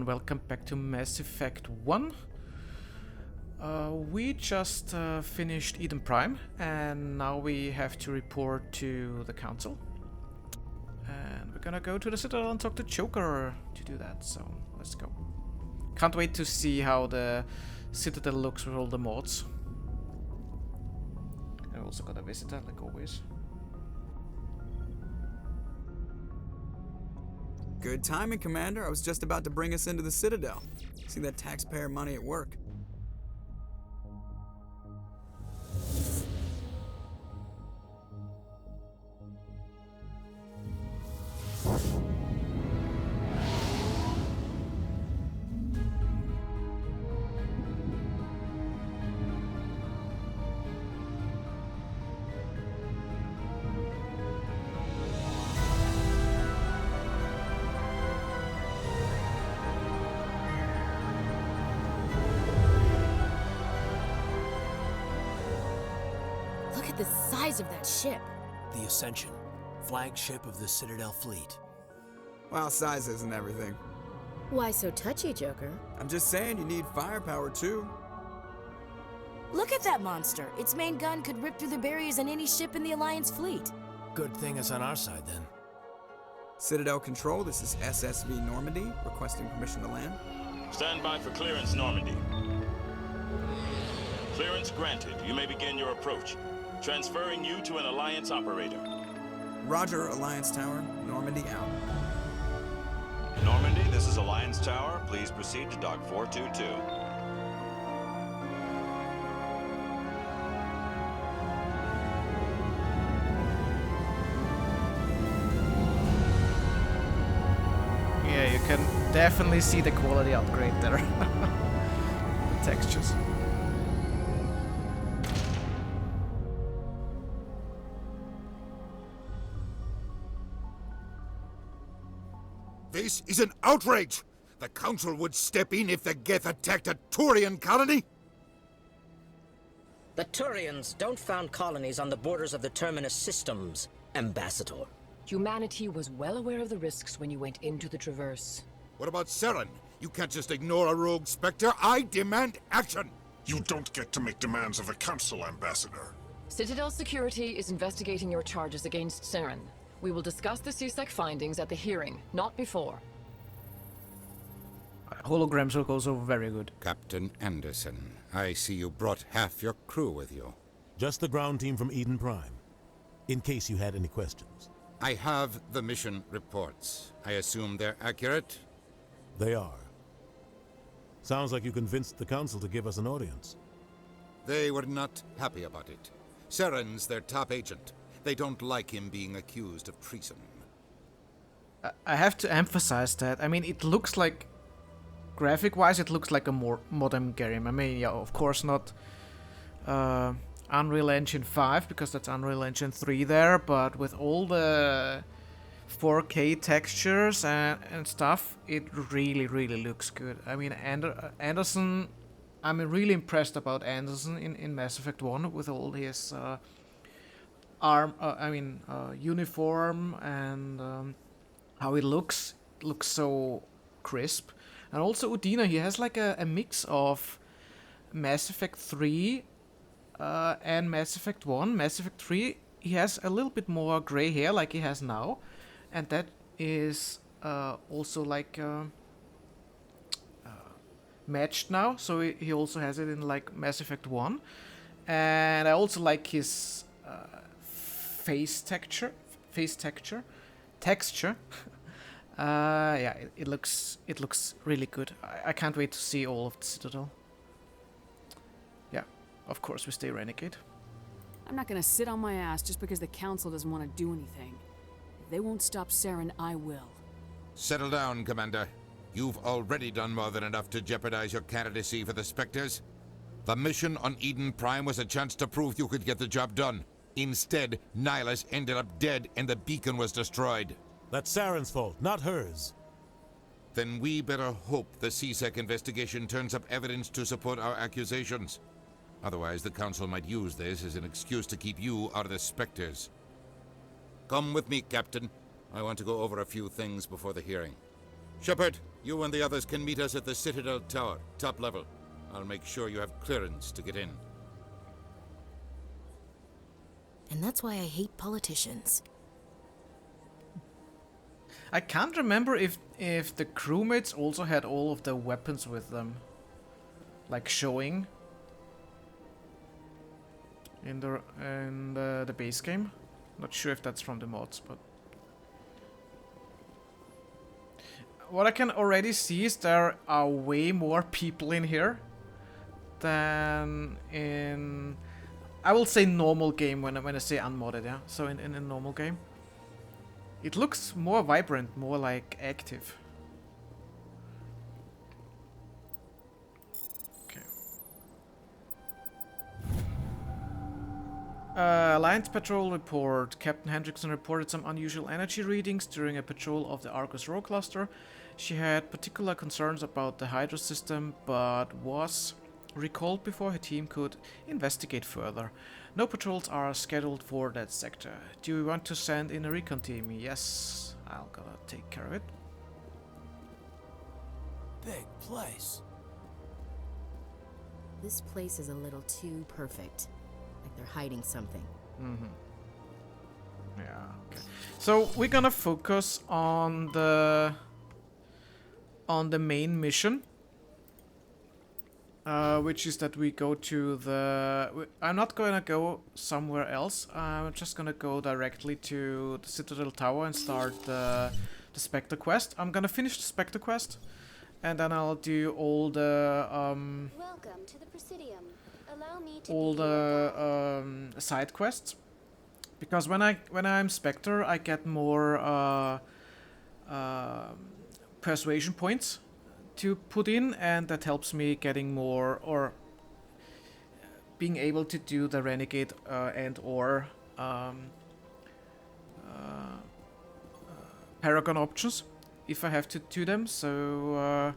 and welcome back to Mass Effect 1. We just finished Eden Prime, and now we have to report to the Council. And we're gonna go to the Citadel and talk to Chora to do that, so let's go. Can't wait to see how the Citadel looks with all the mods. I also got a visitor, like always. Good timing, Commander. I was just about to bring us into the Citadel. See that taxpayer money at work. The size of that ship. The Ascension, flagship of the Citadel fleet. Well, size isn't everything. Why so touchy, Joker? I'm just saying you need firepower too. Look at that monster. Its main gun could rip through the barriers in any ship in the Alliance fleet. Good thing it's on our side then. Citadel Control, this is SSV Normandy, requesting permission to land. Stand by for clearance, Normandy. Clearance granted. You may begin your approach. Transferring you to an Alliance operator. Roger, Alliance Tower. Normandy out. Normandy, this is Alliance Tower. Please proceed to Dock 422. Yeah, you can definitely see the quality upgrade there. The textures. This is an outrage! The Council would step in if the Geth attacked a Turian colony? The Turians don't found colonies on the borders of the Terminus systems, Ambassador. Humanity was well aware of the risks when you went into the Traverse. What about Saren? You can't just ignore a rogue Spectre. I demand action! You don't get to make demands of the Council, Ambassador. Citadel Security is investigating your charges against Saren. We will discuss the CSEC findings at the hearing, not before. Holograms look also very good. Captain Anderson, I see you brought half your crew with you. Just the ground team from Eden Prime, in case you had any questions. I have the mission reports. I assume they're accurate? They are. Sounds like you convinced the Council to give us an audience. They were not happy about it. Saren's their top agent. They don't like him being accused of treason. I have to emphasize that. I mean, it looks like, graphic-wise, it looks like a more modern game. I mean, yeah, of course not Unreal Engine 5, because that's Unreal Engine 3 there, but with all the 4K textures and stuff, it really, really looks good. I mean, Anderson, I'm really impressed about Anderson in Mass Effect 1 with all his uniform and how it looks so crisp. And also Udina, he has like a mix of Mass Effect 3 and Mass Effect 1. Mass Effect 3, he has a little bit more gray hair like he has now, and that is also like matched now, so he also has it in like Mass Effect 1. And I also like his face texture. Yeah, it looks really good. I can't wait to see all of the Citadel. Yeah, of course we stay Renegade. I'm not gonna sit on my ass just because the Council doesn't want to do anything. If they won't stop Saren, I will. Settle down, Commander. You've already done more than enough to jeopardize your candidacy for the Spectres. The mission on Eden Prime was a chance to prove you could get the job done. Instead, Nihilus ended up dead and the beacon was destroyed. That's Saren's fault, not hers. Then we better hope the CSEC investigation turns up evidence to support our accusations. Otherwise, the Council might use this as an excuse to keep you out of the Spectres. Come with me, Captain. I want to go over a few things before the hearing. Shepard, you and the others can meet us at the Citadel Tower, top level. I'll make sure you have clearance to get in. And that's why I hate politicians. I can't remember if the crewmates also had all of the weapons with them, like showing in the base game. Not sure if that's from the mods, but what I can already see is there are way more people in here than in, I will say, normal game when I say unmodded, yeah. So in a normal game, it looks more vibrant, more like active. Okay. Alliance patrol report. Captain Hendrickson reported some unusual energy readings during a patrol of the Argus Row cluster. She had particular concerns about the Hydra system, but was recalled before her team could investigate further. No patrols are scheduled for that sector. Do you want to send in a recon team? Yes, I'll gotta take care of it. Big place. This place is a little too perfect. Like they're hiding something. Mm-hmm. Yeah, okay. So we're gonna focus on the main mission. Which is that we go to the... I'm not gonna go somewhere else. I'm just gonna go directly to the Citadel Tower and start the Spectre quest. I'm gonna finish the Spectre quest, and then I'll do all the Welcome to the Presidium. Allow me to side quests, because when I'm Spectre, I get more persuasion points to put in, and that helps me getting more, or being able to do the Renegade and or Paragon options if I have to do them. So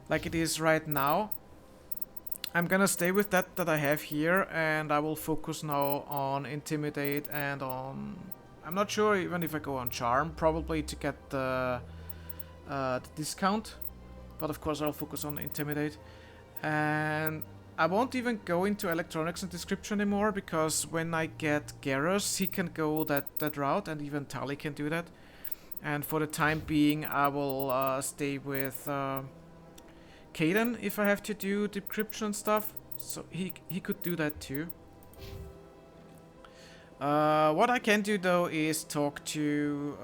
like it is right now, I'm gonna stay with that I have here, and I will focus now on Intimidate and on, I'm not sure even if I go on Charm, probably to get the discount. But of course I'll focus on Intimidate. And I won't even go into Electronics and Description anymore, because when I get Garrus, he can go that route, and even Tali can do that. And for the time being, I will stay with Caden if I have to do decryption stuff. So he could do that too. What I can do though is talk to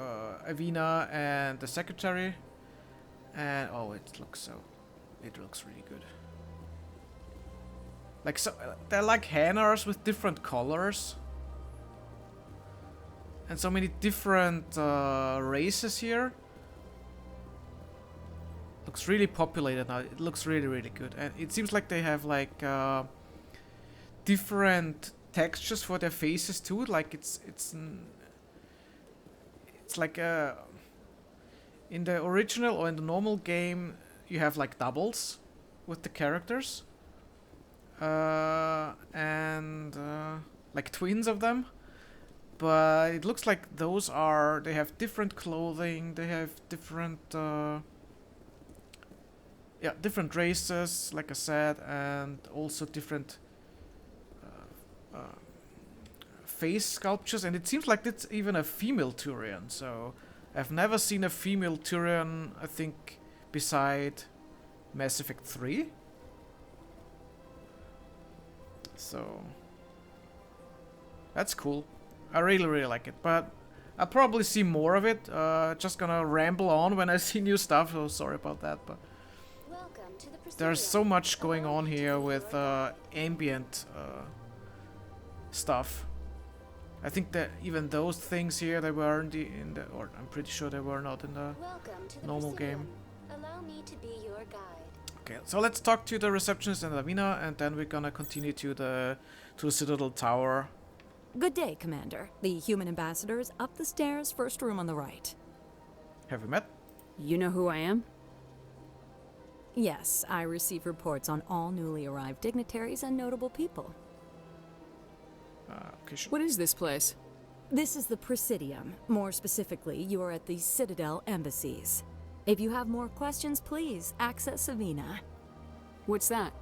Avina and the secretary. And oh, it looks really good. Like, so they're like Hanners with different colors, and so many different races here. Looks really populated now. It looks really good, and it seems like they have like different textures for their faces too. Like it's like a, in the original or in the normal game, you have like doubles with the characters, and like twins of them. But it looks like those are, they have different clothing, they have different, different races, like I said, and also different face sculptures. And it seems like it's even a female Turian, so I've never seen a female Turian, I think, beside Mass Effect 3. So that's cool. I really like it, but I'll probably see more of it. Just gonna ramble on when I see new stuff, so sorry about that, but there's so much going on here with ambient stuff. I think that even those things here, they were in the, or I'm pretty sure they were not in the normal game. Allow me to be your guide. Okay, so let's talk to the receptionist and Avina, and then we're gonna continue to the Citadel Tower. Good day, Commander. The human ambassador is up the stairs, first room on the right. Have we met? You know who I am? Yes, I receive reports on all newly arrived dignitaries and notable people. Okay, what is this place? This is the Presidium. More specifically, you are at the Citadel embassies. If you have more questions, please access Avina. What's that?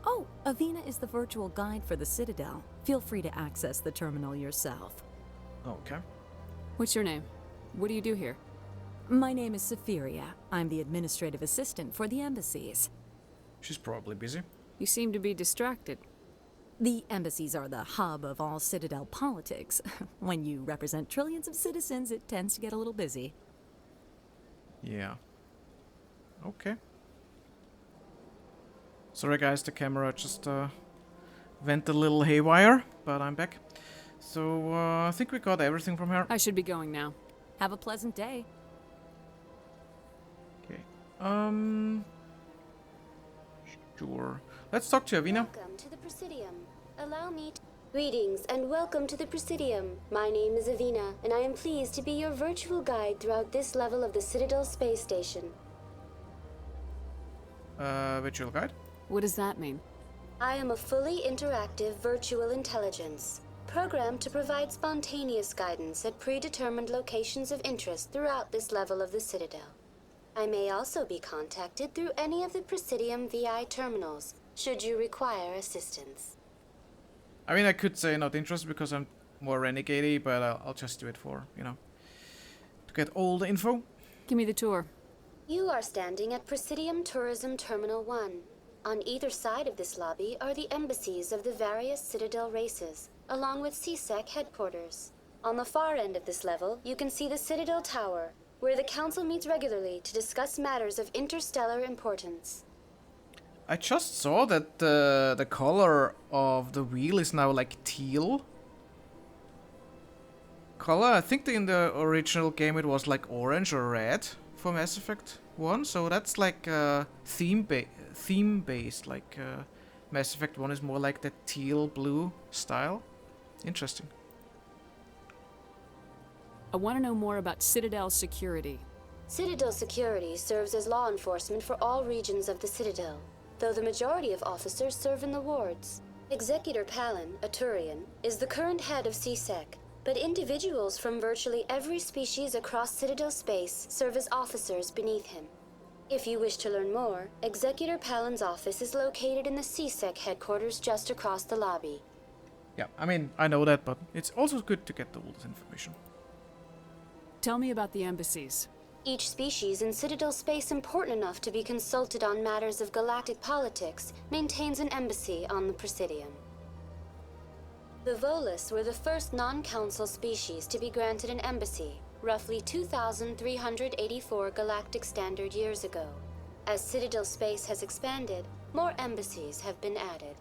Oh, Avina is the virtual guide for the Citadel. Feel free to access the terminal yourself. Okay. What's your name? What do you do here? My name is Safiria. I'm the administrative assistant for the embassies. She's probably busy. You seem to be distracted. The embassies are the hub of all Citadel politics. When you represent trillions of citizens, it tends to get a little busy. Yeah. Okay. Sorry guys, the camera just went a little haywire, but I'm back. So I think we got everything from her. I should be going now. Have a pleasant day. Okay. Sure. Let's talk to Avina. Welcome to the Presidium. Allow me to... Greetings and welcome to the Presidium. My name is Avina, and I am pleased to be your virtual guide throughout this level of the Citadel space station. Virtual guide? What does that mean? I am a fully interactive virtual intelligence, programmed to provide spontaneous guidance at predetermined locations of interest throughout this level of the Citadel. I may also be contacted through any of the Presidium VI terminals, should you require assistance. I mean, I could say not interested because I'm more renegade, but I'll just do it for, to get all the info. Give me the tour. You are standing at Presidium Tourism Terminal 1. On either side of this lobby are the embassies of the various Citadel races, along with CSEC headquarters. On the far end of this level, you can see the Citadel Tower, where the Council meets regularly to discuss matters of interstellar importance. I just saw that the color of the wheel is now like teal. Color, I think in the original game it was like orange or red for Mass Effect 1, so that's like theme-based, like Mass Effect 1 is more like that teal blue style. Interesting. I want to know more about Citadel security. Citadel security serves as law enforcement for all regions of the Citadel, though the majority of officers serve in the wards. Executor Palin, a Turian, is the current head of CSEC, but individuals from virtually every species across Citadel space serve as officers beneath him. If you wish to learn more, Executor Palin's office is located in the CSEC headquarters just across the lobby. Yeah, I mean, I know that, but it's also good to get all this information. Tell me about the embassies. Each species in Citadel space important enough to be consulted on matters of galactic politics maintains an embassy on the Presidium. The Volus were the first non-council species to be granted an embassy, roughly 2,384 galactic standard years ago. As Citadel space has expanded, more embassies have been added.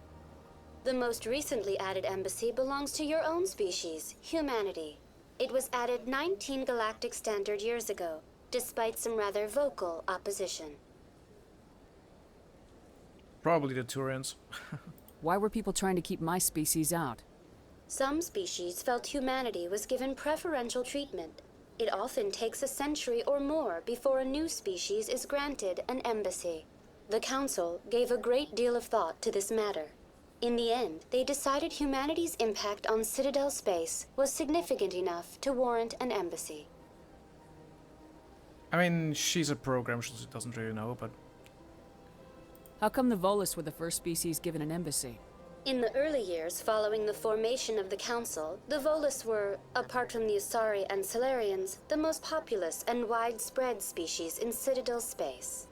The most recently added embassy belongs to your own species, humanity. It was added 19 galactic standard years ago, despite some rather vocal opposition. Probably the Turians. Why were people trying to keep my species out? Some species felt humanity was given preferential treatment. It often takes a century or more before a new species is granted an embassy. The Council gave a great deal of thought to this matter. In the end, they decided humanity's impact on Citadel space was significant enough to warrant an embassy. I mean, she's a program, she doesn't really know, but... How come the Volus were the first species given an embassy? In the early years following the formation of the Council, the Volus were, apart from the Asari and Solarians, the most populous and widespread species in Citadel space.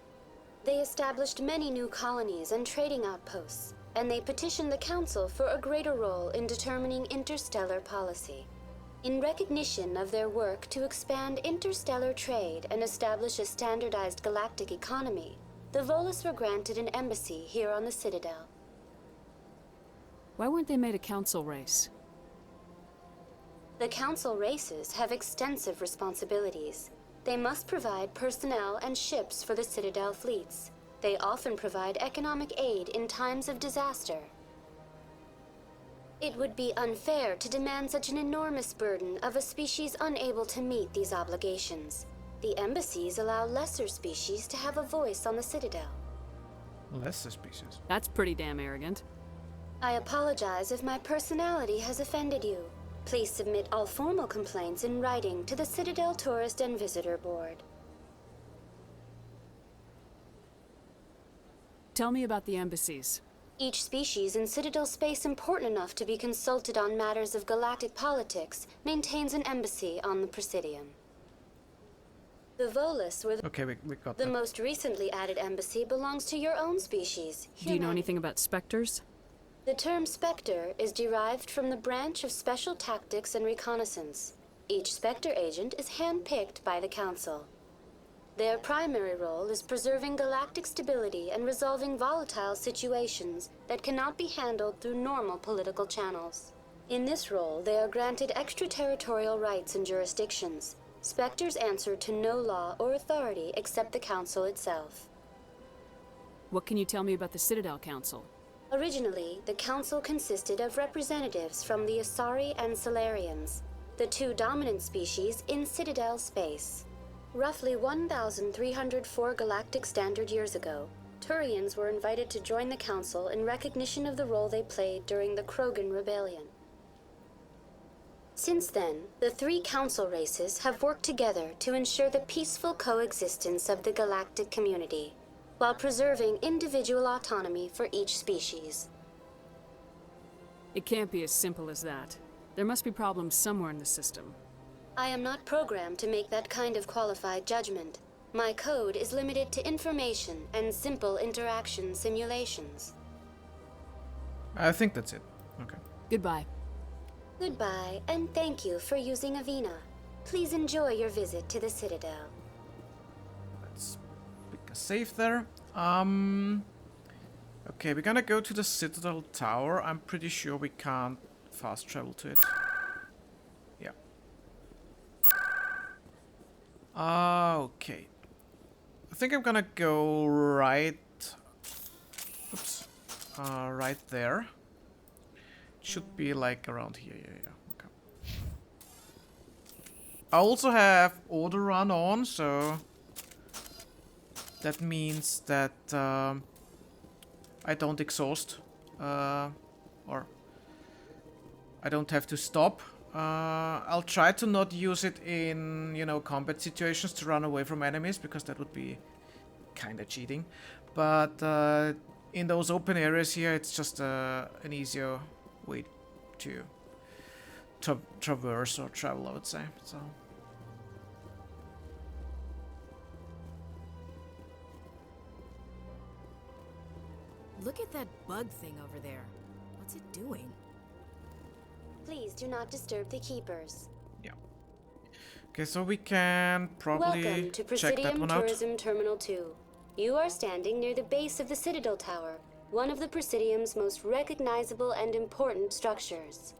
They established many new colonies and trading outposts, and they petitioned the Council for a greater role in determining interstellar policy. In recognition of their work to expand interstellar trade and establish a standardized galactic economy, the Volus were granted an embassy here on the Citadel. Why weren't they made a council race? The Council races have extensive responsibilities. They must provide personnel and ships for the Citadel fleets. They often provide economic aid in times of disaster. It would be unfair to demand such an enormous burden of a species unable to meet these obligations. The embassies allow lesser species to have a voice on the Citadel. Lesser species? That's pretty damn arrogant. I apologize if my personality has offended you. Please submit all formal complaints in writing to the Citadel Tourist and Visitor Board. Tell me about the embassies. Each species in Citadel space important enough to be consulted on matters of galactic politics maintains an embassy on the Presidium. The Volus were Okay, we got the that. most recently added embassy belongs to your own species. Do you know anything about specters? The term Spectre is derived from the branch of Special Tactics and Reconnaissance. Each Spectre agent is handpicked by the Council. Their primary role is preserving galactic stability and resolving volatile situations that cannot be handled through normal political channels. In this role, they are granted extraterritorial rights and jurisdictions. Spectres answer to no law or authority except the Council itself. What can you tell me about the Citadel Council? Originally, the Council consisted of representatives from the Asari and Solarians, the two dominant species in Citadel space. Roughly 1,304 galactic standard years ago, Turians were invited to join the Council in recognition of the role they played during the Krogan Rebellion. Since then, the three Council races have worked together to ensure the peaceful coexistence of the galactic community, while preserving individual autonomy for each species. It can't be as simple as that. There must be problems somewhere in the system. I am not programmed to make that kind of qualified judgment. My code is limited to information and simple interaction simulations. I think that's it. Okay. Goodbye. Goodbye, and thank you for using Avina. Please enjoy your visit to the Citadel. Let's pick a save there. Okay, we're gonna go to the Citadel Tower. I'm pretty sure we can't fast travel to it. Yeah. Okay. I think I'm gonna go right... Oops. Right there. It should be like around here. Yeah. Okay. I also have Order Run on, so... That means that I don't exhaust, or I don't have to stop. I'll try to not use it in, you know, combat situations to run away from enemies, because that would be kind of cheating. But in those open areas here, it's just an easier way to traverse or travel, I would say. So. Look at that bug thing over there. What's it doing? Please do not disturb the Keepers. Yeah. Okay, so we can probably Welcome to check that Presidium one out. Tourism Terminal 2. You are standing near the base of the Citadel Tower, one of the Presidium's most recognizable and important structures.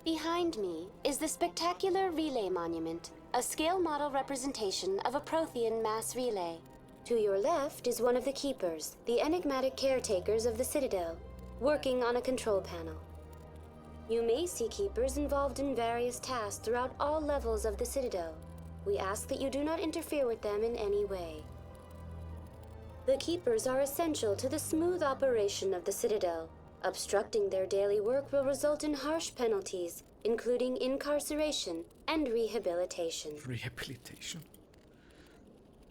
Behind me is the spectacular Relay Monument, a scale model representation of a Prothean mass relay. To your left is one of the Keepers, the enigmatic caretakers of the Citadel, working on a control panel. You may see Keepers involved in various tasks throughout all levels of the Citadel. We ask that you do not interfere with them in any way. The Keepers are essential to the smooth operation of the Citadel. Obstructing their daily work will result in harsh penalties, including incarceration and rehabilitation. Rehabilitation.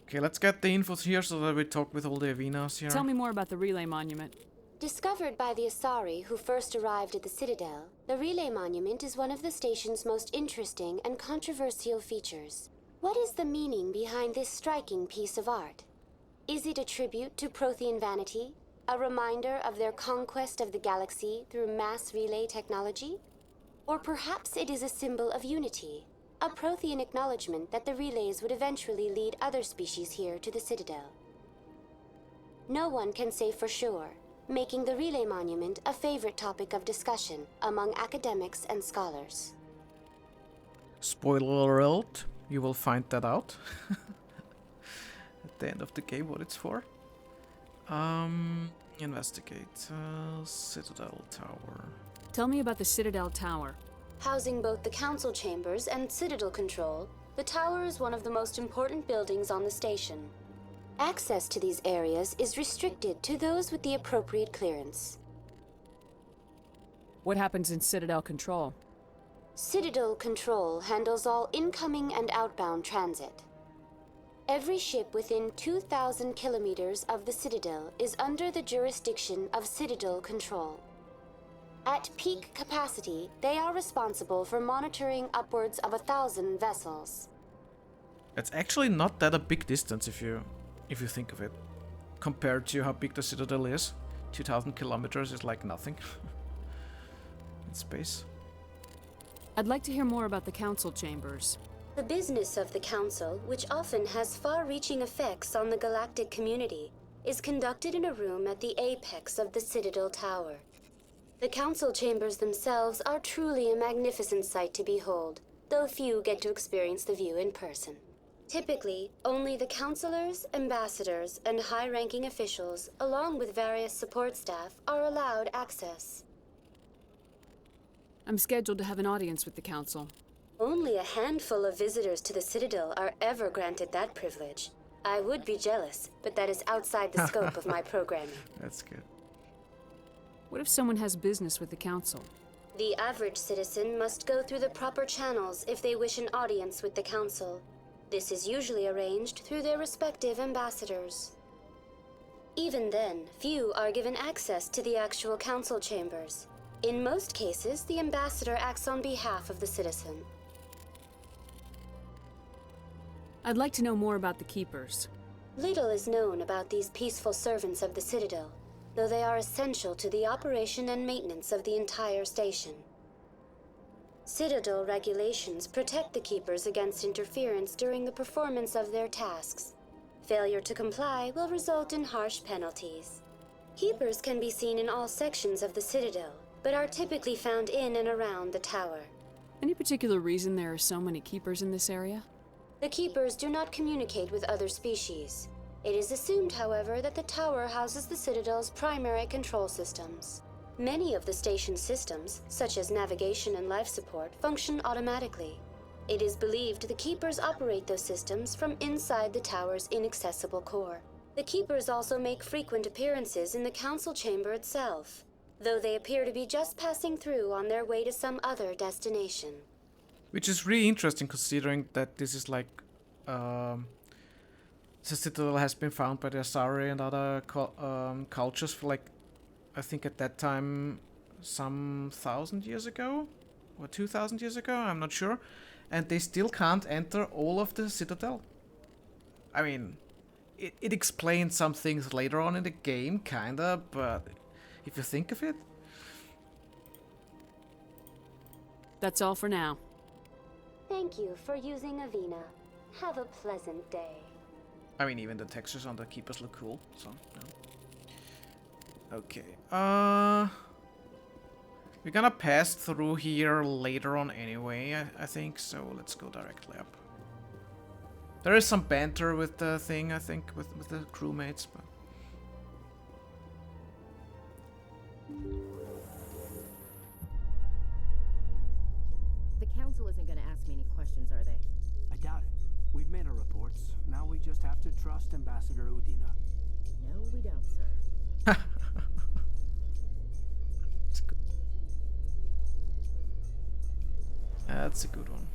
Okay, let's get the infos here so that we talk with all the Avinas here. Tell me more about the Relay Monument. Discovered by the Asari who first arrived at the Citadel, the Relay Monument is one of the station's most interesting and controversial features. What is the meaning behind this striking piece of art? Is it a tribute to Prothean vanity? A reminder of their conquest of the galaxy through mass relay technology? Or perhaps it is a symbol of unity, a Prothean acknowledgement that the relays would eventually lead other species here to the Citadel. No one can say for sure, making the Relay Monument a favorite topic of discussion among academics and scholars. Spoiler alert, you will find that out at the end of the game what it's for. Investigate Citadel Tower. Tell me about the Citadel Tower. Housing both the Council chambers and Citadel control, the tower is one of the most important buildings on the station. Access to these areas is restricted to those with the appropriate clearance. What happens in Citadel Control? Citadel Control handles all incoming and outbound transit. Every ship within 2,000 kilometers of the Citadel is under the jurisdiction of Citadel control. At peak capacity, they are responsible for monitoring upwards of 1,000 vessels. It's actually not that a big distance if you think of it. Compared to how big the Citadel is, 2,000 kilometers is like nothing in space. I'd like to hear more about the Council chambers. The business of the Council, which often has far-reaching effects on the galactic community, is conducted in a room at the apex of the Citadel Tower. The Council chambers themselves are truly a magnificent sight to behold, though few get to experience the view in person. Typically, only the councilors, ambassadors, and high-ranking officials, along with various support staff, are allowed access. I'm scheduled to have an audience with the Council. Only a handful of visitors to the Citadel are ever granted that privilege. I would be jealous, but that is outside the scope of my programming. That's good. What if someone has business with the Council? The average citizen must go through the proper channels if they wish an audience with the Council. This is usually arranged through their respective ambassadors. Even then, few are given access to the actual Council chambers. In most cases, the ambassador acts on behalf of the citizen. I'd like to know more about the Keepers. Little is known about these peaceful servants of the Citadel, though they are essential to the operation and maintenance of the entire station. Citadel regulations protect the Keepers against interference during the performance of their tasks. Failure to comply will result in harsh penalties. Keepers can be seen in all sections of the Citadel, but are typically found in and around the tower. Any particular reason there are so many Keepers in this area? The Keepers do not communicate with other species. It is assumed, however, that the tower houses the Citadel's primary control systems. Many of the station's systems, such as navigation and life support, function automatically. It is believed the Keepers operate those systems from inside the tower's inaccessible core. The Keepers also make frequent appearances in the Council chamber itself, though they appear to be just passing through on their way to some other destination. Which is really interesting considering that this is like... the Citadel has been found by the Asari and other cultures for like, I think at that time, some 1,000 years ago? Or 2,000 years ago? I'm not sure. And they still can't enter all of the Citadel. I mean, it explains some things later on in the game, kinda, but if you think of it... That's all for now. Thank you for using Avina. Have a pleasant day. I mean, even the textures on the Keepers look cool, so, yeah. Okay, we're gonna pass through here later on anyway, I think, so let's go directly up. There is some banter with the thing, I think, with the crewmates, but... The Council isn't gonna ask me any questions, are they? I doubt it. We've made our reports. Now we just have to trust Ambassador Udina. No, we don't, sir. That's good. That's a good one.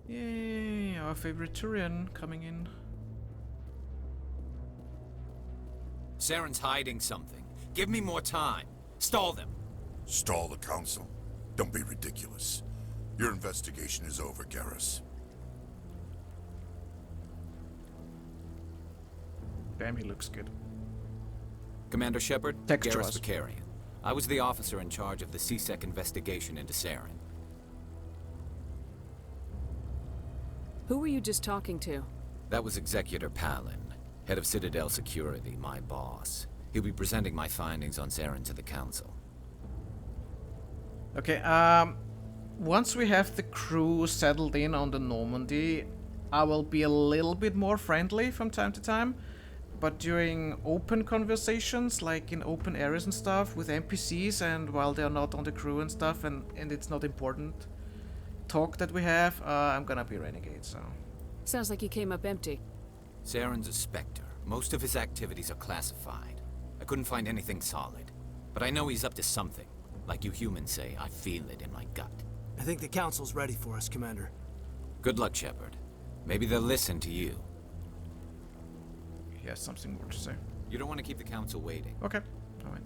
Yay, our favorite Turian coming in. Saren's hiding something. Give me more time. Stall them. Stall the Council? Don't be ridiculous. Your investigation is over, Garrus. Damn, he looks good. Commander Shepard, Garrus the I was the officer in charge of the CSEC investigation into Saren. Who were you just talking to? That was Executor Palin, head of Citadel Security, my boss. He'll be presenting my findings on Saren to the Council. Okay, once we have the crew settled in on the Normandy, I will be a little bit more friendly from time to time. But during open conversations, like in open areas and stuff, with NPCs and while they're not on the crew and stuff, and it's not important talk that we have, I'm gonna be Renegade, so... Sounds like you came up empty. Saren's a Spectre. Most of his activities are classified. I couldn't find anything solid. But I know he's up to something. Like you humans say, I feel it in my gut. I think the Council's ready for us, Commander. Good luck, Shepard. Maybe they'll listen to you. He has something more to say. You don't want to keep the Council waiting. Okay. Alright.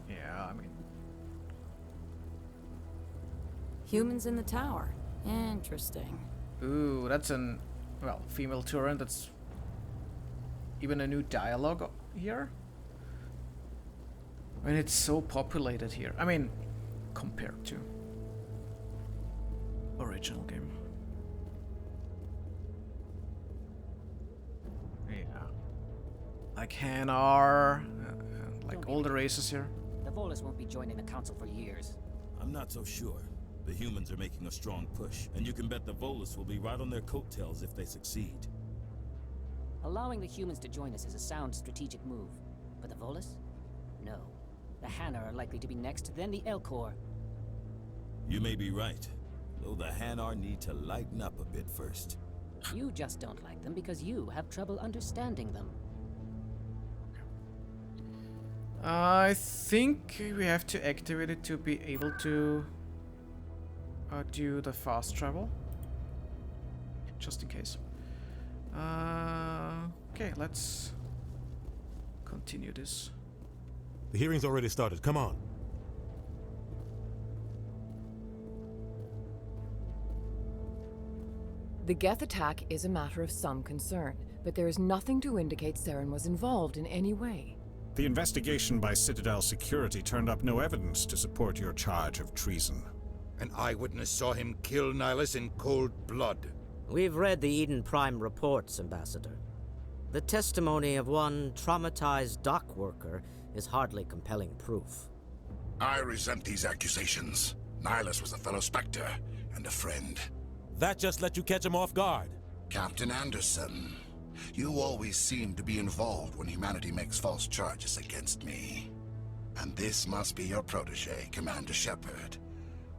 Yeah, I mean... Humans in the tower. Interesting. Ooh, that's an... well, female Turan. That's... even a new dialogue here? I mean, it's so populated here. I mean, compared to... original game. Yeah. Like Hanar, like all the races here. The Volus won't be joining the Council for years. I'm not so sure. The humans are making a strong push, and you can bet the Volus will be right on their coattails if they succeed. Allowing the humans to join us is a sound strategic move. But the Volus? No. The Hanar are likely to be next, then the Elcor. You may be right, though the Hanar need to lighten up a bit first. You just don't like them because you have trouble understanding them. I think we have to activate it to be able to do the fast travel. Just in case. Okay, let's continue this. The hearing's already started. Come on. The Geth attack is a matter of some concern, but there is nothing to indicate Saren was involved in any way. The investigation by Citadel security turned up no evidence to support your charge of treason. An eyewitness saw him kill Nihilus in cold blood. We've read the Eden Prime reports, Ambassador. The testimony of one traumatized dock worker is hardly compelling proof. I resent these accusations. Nihilus was a fellow Spectre and a friend. That just let you catch him off guard. Captain Anderson, you always seem to be involved when humanity makes false charges against me. And this must be your protege, Commander Shepard,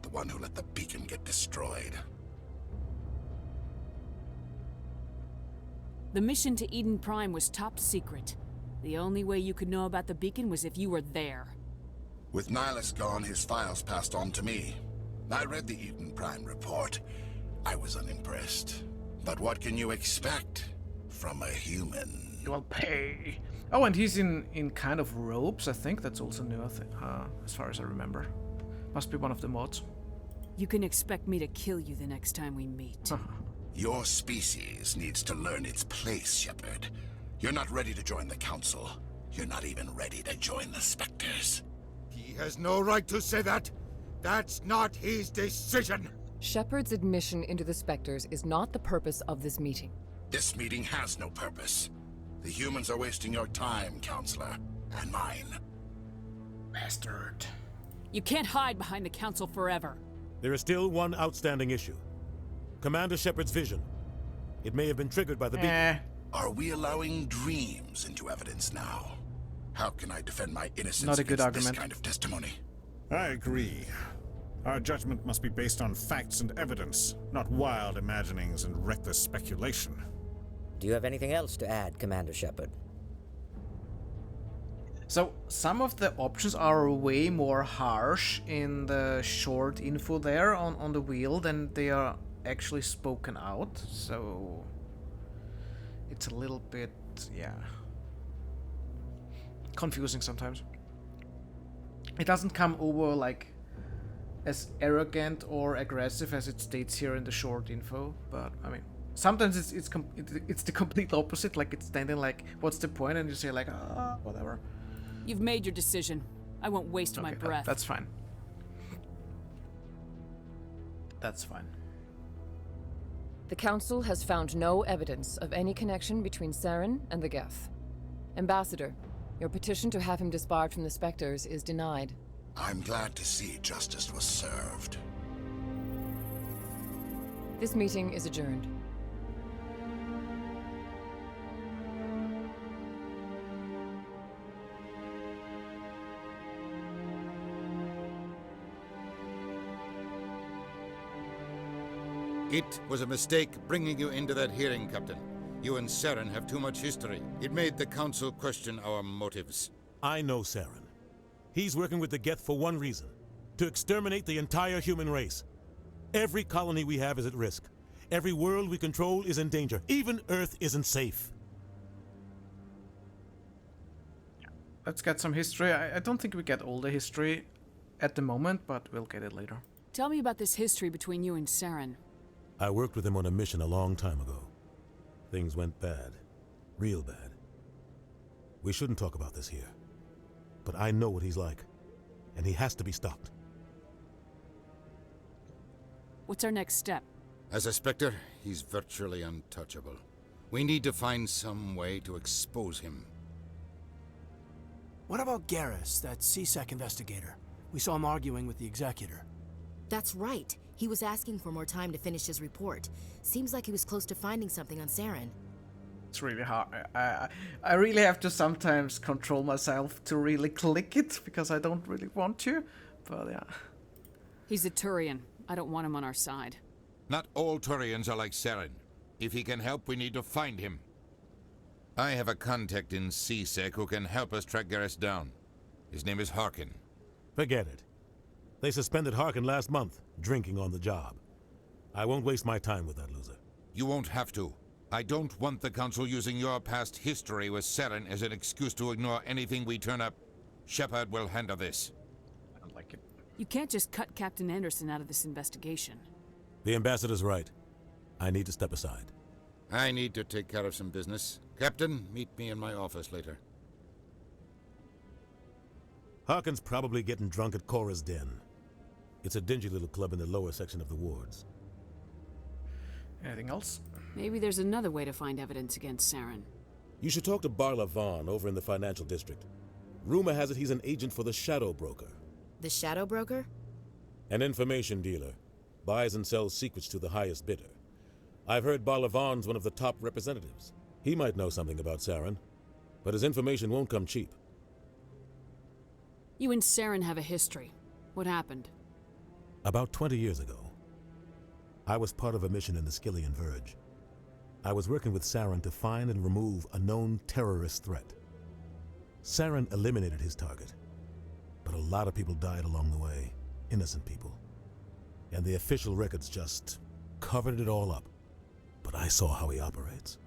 the one who let the beacon get destroyed. The mission to Eden Prime was top secret. The only way you could know about the beacon was if you were there. With Nihilus gone, his files passed on to me. I read the Eden Prime report. I was unimpressed. But what can you expect from a human? You will pay. Oh, and he's in kind of robes, I think. That's also new, as far as I remember. Must be one of the mods. You can expect me to kill you the next time we meet. Your species needs to learn its place, Shepard. You're not ready to join the Council. You're not even ready to join the Spectres. He has no right to say that. That's not his decision. Shepard's admission into the Spectres is not the purpose of this meeting. This meeting has no purpose. The humans are wasting your time, Counselor, and mine. Bastard. You can't hide behind the Council forever. There is still one outstanding issue. Commander Shepard's vision. It may have been triggered by the beacon. Are we allowing dreams into evidence now? How can I defend my innocence Not a good against this argument. kind of testimony? I agree. Our judgment must be based on facts and evidence, not wild imaginings and reckless speculation. Do you have anything else to add, Commander Shepard? So, some of the options are way more harsh in the short info there on the wheel than they are actually spoken out, so it's a little bit, yeah, confusing sometimes. It doesn't come over like as arrogant or aggressive as it states here in the short info, but I mean, sometimes it's the complete opposite. Like it's standing like, what's the point? And you say like, whatever. You've made your decision. I won't waste my breath. That's fine. That's fine. The Council has found no evidence of any connection between Saren and the Geth. Ambassador, your petition to have him disbarred from the Spectres is denied. I'm glad to see justice was served. This meeting is adjourned. It was a mistake bringing you into that hearing, Captain. You and Saren have too much history. It made the Council question our motives. I know Saren. He's working with the Geth for one reason. To exterminate the entire human race. Every colony we have is at risk. Every world we control is in danger. Even Earth isn't safe. Let's get some history. I don't think we get all the history at the moment, but we'll get it later. Tell me about this history between you and Saren. I worked with him on a mission a long time ago. Things went bad. Real bad. We shouldn't talk about this here. But I know what he's like. And he has to be stopped. What's our next step? As a Spectre, he's virtually untouchable. We need to find some way to expose him. What about Garrus, that CSEC investigator? We saw him arguing with the Executor. That's right. He was asking for more time to finish his report. Seems like he was close to finding something on Saren. It's really hard. I really have to sometimes control myself to really click it, because I don't really want to. But yeah. He's a Turian. I don't want him on our side. Not all Turians are like Saren. If he can help, we need to find him. I have a contact in CSEC who can help us track Garrus down. His name is Harkin. Forget it. They suspended Harkin last month, drinking on the job. I won't waste my time with that loser. You won't have to. I don't want the Council using your past history with Saren as an excuse to ignore anything we turn up. Shepard will handle this. I don't like it. You can't just cut Captain Anderson out of this investigation. The Ambassador's right. I need to step aside. I need to take care of some business. Captain, meet me in my office later. Harkin's probably getting drunk at Chora's den. It's a dingy little club in the lower section of the wards. Anything else? Maybe there's another way to find evidence against Saren. You should talk to Barla Vaughn over in the financial district. Rumor has it he's an agent for the Shadow Broker. The Shadow Broker? An information dealer. Buys and sells secrets to the highest bidder. I've heard Barla Vaughn's one of the top representatives. He might know something about Saren, but his information won't come cheap. You and Saren have a history. What happened? About 20 years ago, I was part of a mission in the Skillian Verge. I was working with Saren to find and remove a known terrorist threat. Saren eliminated his target, but a lot of people died along the way, innocent people. And the official records just covered it all up. But I saw how he operates.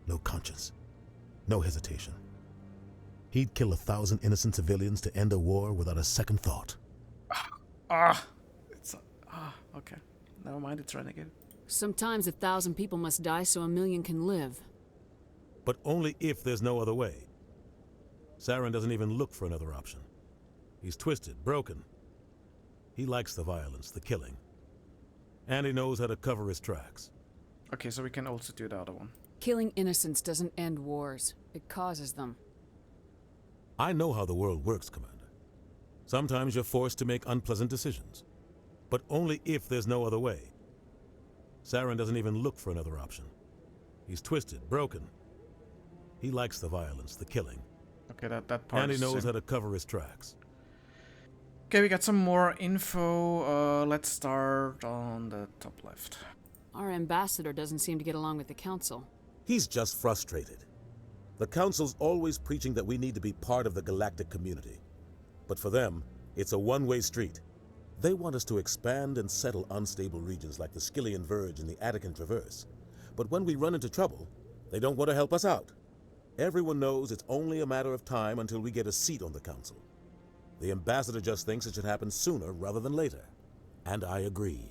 No conscience, no hesitation. He'd kill 1,000 innocent civilians to end a war without a second thought. Okay. Never mind, it's Renegade. Sometimes 1,000 people must die so 1,000,000 can live. But only if there's no other way. Saren doesn't even look for another option. He's twisted, broken. He likes the violence, the killing. And he knows how to cover his tracks. Okay, so we can also do the other one. Killing innocents doesn't end wars. It causes them. I know how the world works, Commander. Sometimes you're forced to make unpleasant decisions. But only if there's no other way. Saren doesn't even look for another option. He's twisted, broken. He likes the violence, the killing. Okay, that part. And he knows how to cover his tracks. Okay, we got some more info. Let's start on the top left. Our ambassador doesn't seem to get along with the Council. He's just frustrated. The Council's always preaching that we need to be part of the galactic community. But for them, it's a one-way street. They want us to expand and settle unstable regions like the Skillian Verge and the Attican Traverse. But when we run into trouble, they don't want to help us out. Everyone knows it's only a matter of time until we get a seat on the Council. The Ambassador just thinks it should happen sooner rather than later. And I agree.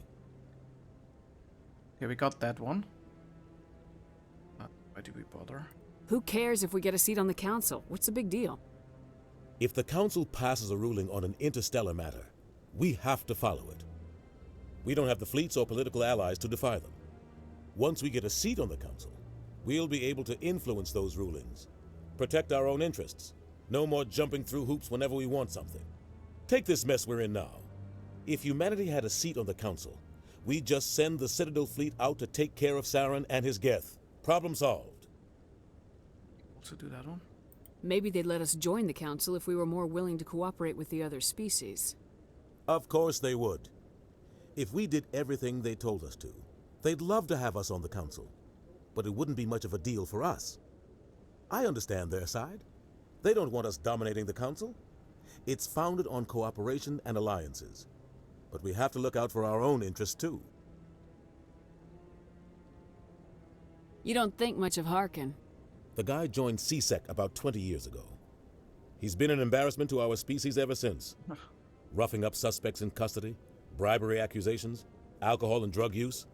Yeah, we got that one. Why do we bother? Who cares if we get a seat on the Council? What's the big deal? If the Council passes a ruling on an interstellar matter, we have to follow it. We don't have the fleets or political allies to defy them. Once we get a seat on the Council, we'll be able to influence those rulings, protect our own interests. No more jumping through hoops whenever we want something. Take this mess we're in now. If humanity had a seat on the Council, we'd just send the Citadel fleet out to take care of Saren and his Geth. Problem solved. Also do that one. Maybe they'd let us join the Council if we were more willing to cooperate with the other species. Of course they would. If we did everything they told us to, they'd love to have us on the Council. But it wouldn't be much of a deal for us. I understand their side. They don't want us dominating the Council. It's founded on cooperation and alliances. But we have to look out for our own interests, too. You don't think much of Harkin. The guy joined CSEC about 20 years ago. He's been an embarrassment to our species ever since. Roughing up suspects in custody, bribery accusations, alcohol and drug use.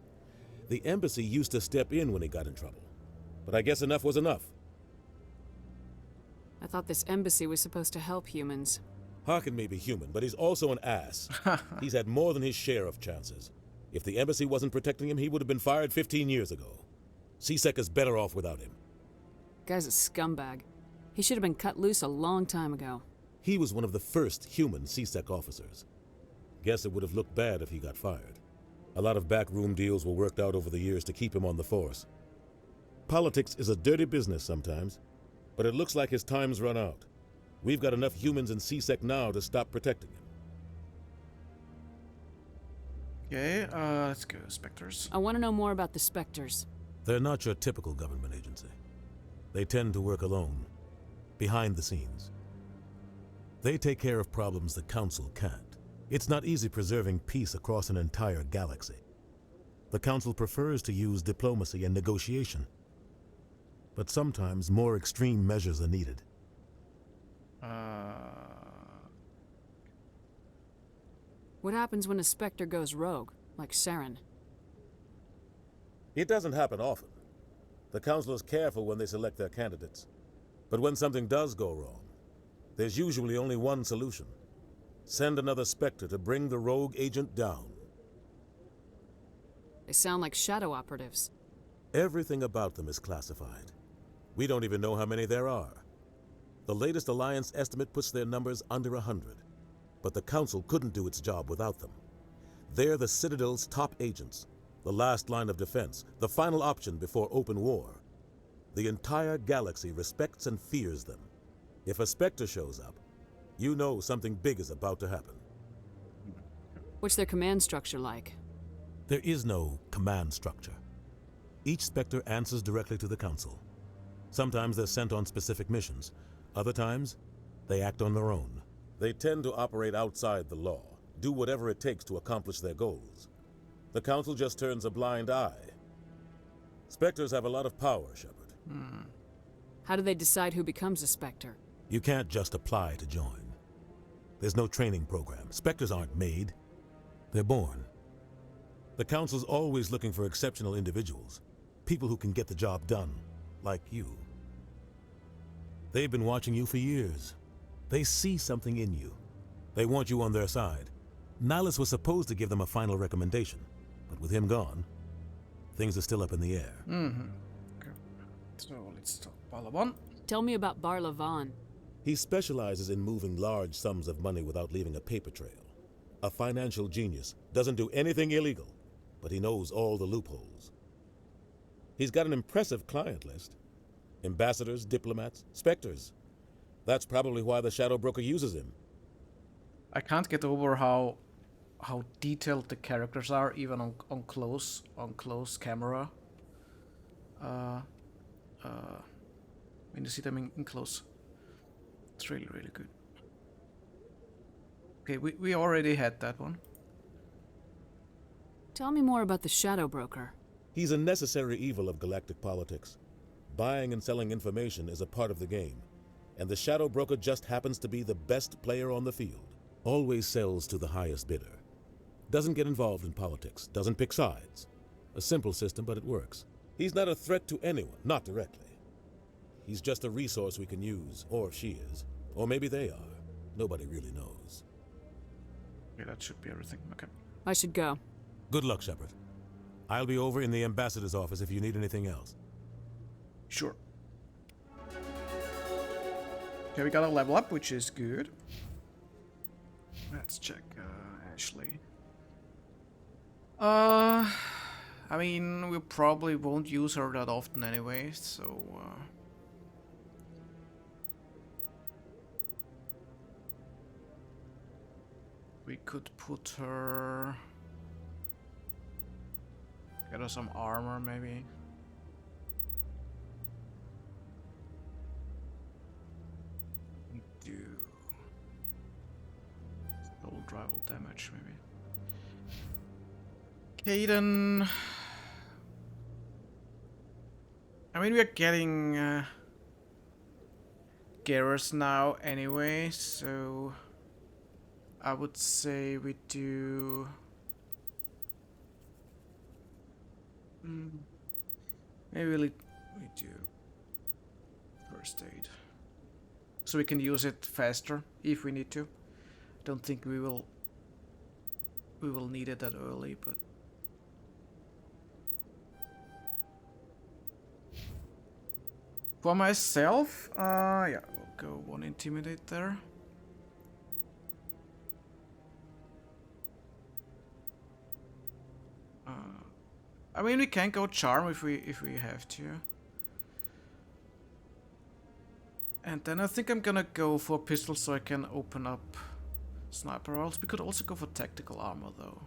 The embassy used to step in when he got in trouble. But I guess enough was enough. I thought this embassy was supposed to help humans. Harkin may be human, but he's also an ass. He's had more than his share of chances. If the embassy wasn't protecting him, he would have been fired 15 years ago. CSEC is better off without him. Guy's a scumbag. He should have been cut loose a long time ago. He was one of the first human CSEC officers. Guess it would have looked bad if he got fired. A lot of backroom deals were worked out over the years to keep him on the force. Politics is a dirty business sometimes, but it looks like his time's run out. We've got enough humans in CSEC now to stop protecting him. Okay, let's go, Spectres. I want to know more about the Spectres. They're not your typical government agency. They tend to work alone, behind the scenes. They take care of problems the Council can't. It's not easy preserving peace across an entire galaxy. The Council prefers to use diplomacy and negotiation. But sometimes more extreme measures are needed. What happens when a Spectre goes rogue, like Saren? It doesn't happen often. The Council is careful when they select their candidates. But when something does go wrong, there's usually only one solution. Send another Spectre to bring the rogue agent down. They sound like shadow operatives. Everything about them is classified. We don't even know how many there are. The latest Alliance estimate puts their numbers under 100. But the Council couldn't do its job without them. They're the Citadel's top agents, the last line of defense, the final option before open war. The entire galaxy respects and fears them. If a Spectre shows up, you know something big is about to happen. What's their command structure like? There is no command structure. Each Spectre answers directly to the Council. Sometimes they're sent on specific missions. Other times, they act on their own. They tend to operate outside the law, do whatever it takes to accomplish their goals. The Council just turns a blind eye. Spectres have a lot of power, Shepard. How do they decide who becomes a Spectre? You can't just apply to join. There's no training program. Spectres aren't made. They're born. The Council's always looking for exceptional individuals. People who can get the job done, like you. They've been watching you for years. They see something in you. They want you on their side. Nihilus was supposed to give them a final recommendation, but with him gone, things are still up in the air. Okay. So let's talk Balaban. Tell me about Barlavan. He specializes in moving large sums of money without leaving a paper trail. A financial genius, doesn't do anything illegal, but he knows all the loopholes. He's got an impressive client list. Ambassadors, diplomats, Spectres. That's probably why the Shadow Broker uses him. I can't get over how detailed the characters are, even on close camera. When you see them in close, it's really good. Okay, we already had that one. Tell me more about the Shadow Broker. He's a necessary evil of galactic politics. Buying and selling information is a part of the game, and the Shadow Broker just happens to be the best player on the field. Always sells to the highest bidder. Doesn't get involved in politics, doesn't pick sides. A simple system, but it works. He's not a threat to anyone, not directly. He's just a resource we can use, or she is. Or maybe they are. Nobody really knows. Yeah, that should be everything. Okay. I should go. Good luck, Shepard. I'll be over in the ambassador's office if you need anything else. Sure. Okay, we got a level up, which is good. Let's check Ashley. I mean, we probably won't use her that often anyway, so we could put her... Get her some armor, maybe. Do rival damage, maybe. Caden. I mean, we are getting Garrus now anyway, so I would say we do. Maybe we do first aid, so we can use it faster if we need to. Don't think we will need it that early, but. For myself, yeah, we'll go 1 intimidate there. I mean, we can go charm if we have to. And then I think I'm gonna go for pistol so I can open up sniper rifles. We could also go for tactical armor though.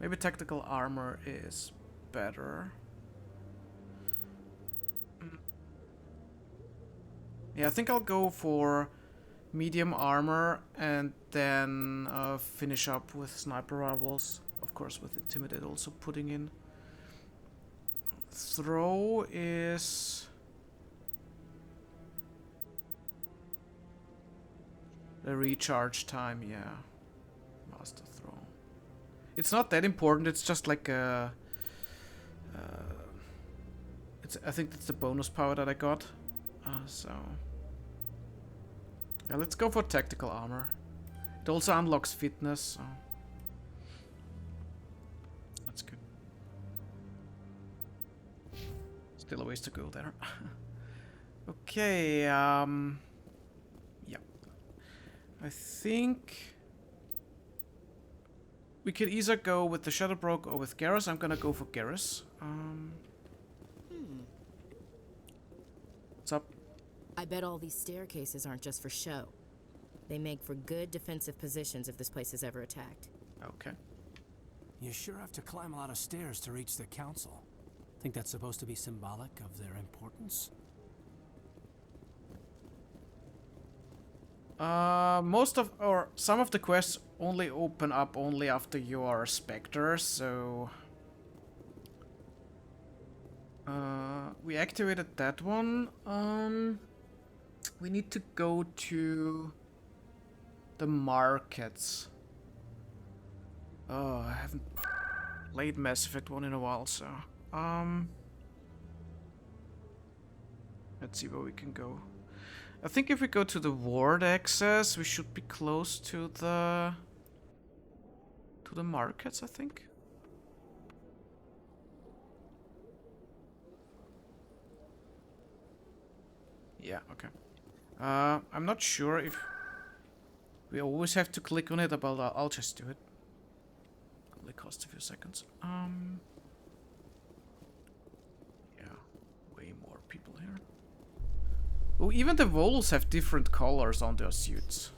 Maybe tactical armor is better. Yeah, I think I'll go for medium armor and then finish up with sniper rifles. Of course, with intimidate also putting in. Throw is the recharge time, yeah. Master throw. It's not that important. It's just like a. I think that's the bonus power that I got. So yeah, let's go for tactical armor. It also unlocks fitness, so that's good. Still a ways to go there. Okay, yeah. I think we could either go with the Shadowbroke or with Garrus. I'm gonna go for Garrus. What's up? I bet all these staircases aren't just for show. They make for good defensive positions if this place is ever attacked. Okay. You sure have to climb a lot of stairs to reach the council. Think that's supposed to be symbolic of their importance? Some of the quests only open up only after you are a Spectre, so we activated that one. We need to go to the markets. Oh, I haven't played Mass Effect 1 in a while, so let's see where we can go. I think if we go to the ward access, we should be close to the markets, I think. Yeah, okay. I'm not sure if we always have to click on it, but I'll just do it. Only costs a few seconds. Yeah, way more people here. Oh, even the Vols have different colors on their suits.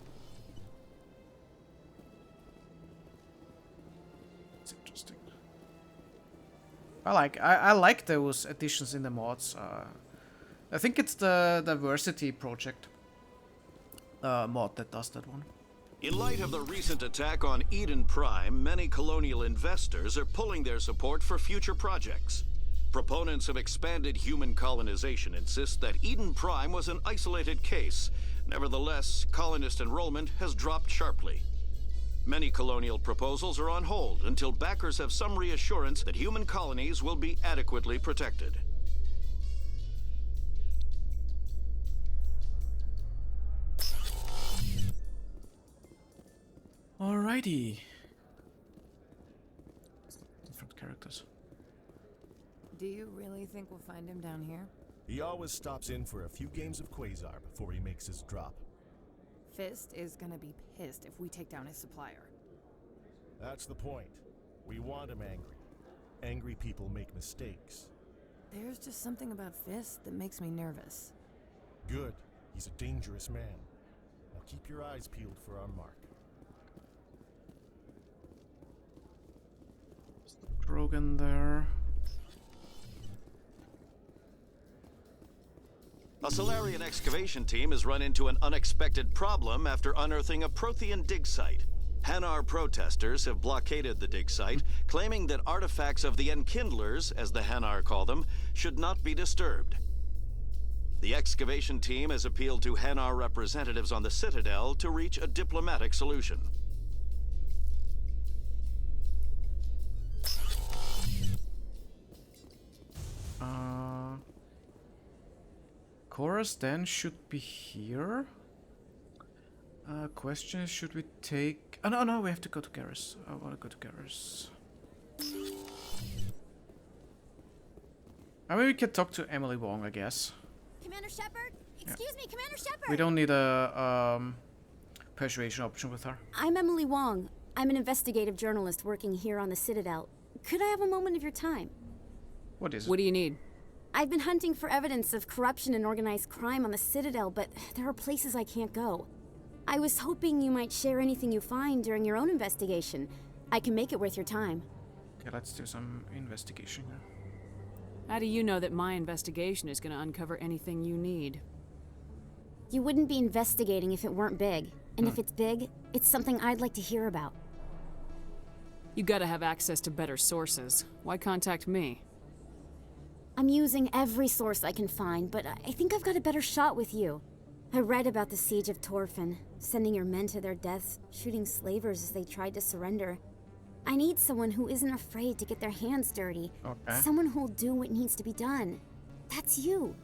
It's interesting. I like those additions in the mods. I think it's the Diversity Project mod that does that one. In light of the recent attack on Eden Prime, many colonial investors are pulling their support for future projects. Proponents of expanded human colonization insist that Eden Prime was an isolated case. Nevertheless, colonist enrollment has dropped sharply. Many colonial proposals are on hold until backers have some reassurance that human colonies will be adequately protected. Alrighty. Different characters. Do you really think we'll find him down here? He always stops in for a few games of Quasar before he makes his drop. Fist is gonna be pissed if we take down his supplier. That's the point. We want him angry. Angry people make mistakes. There's just something about Fist that makes me nervous. Good. He's a dangerous man. Now keep your eyes peeled for our mark. Drogon there. A Solarian excavation team has run into an unexpected problem after unearthing a Prothean dig site. Hanar protesters have blockaded the dig site, claiming that artifacts of the Enkindlers, as the Hanar call them, should not be disturbed. The excavation team has appealed to Hanar representatives on the Citadel to reach a diplomatic solution. Chora's then should be here. Question is, should we take... Oh, no, we have to go to Garrus. I want to go to Garrus. I mean, we can talk to Emily Wong, I guess. Commander Shepard? Excuse me, Commander Shepard! We don't need a persuasion option with her. I'm Emily Wong. I'm an investigative journalist working here on the Citadel. Could I have a moment of your time? What is it? What do you need? I've been hunting for evidence of corruption and organized crime on the Citadel, but there are places I can't go. I was hoping you might share anything you find during your own investigation. I can make it worth your time. Okay, let's do some investigation here. How do you know that my investigation is going to uncover anything you need? You wouldn't be investigating if it weren't big. And if it's big, it's something I'd like to hear about. You gotta have access to better sources. Why contact me? I'm using every source I can find, but I think I've got a better shot with you. I read about the siege of Torfin, sending your men to their deaths, shooting slavers as they tried to surrender. I need someone who isn't afraid to get their hands dirty. Okay. Someone who'll do what needs to be done. That's you.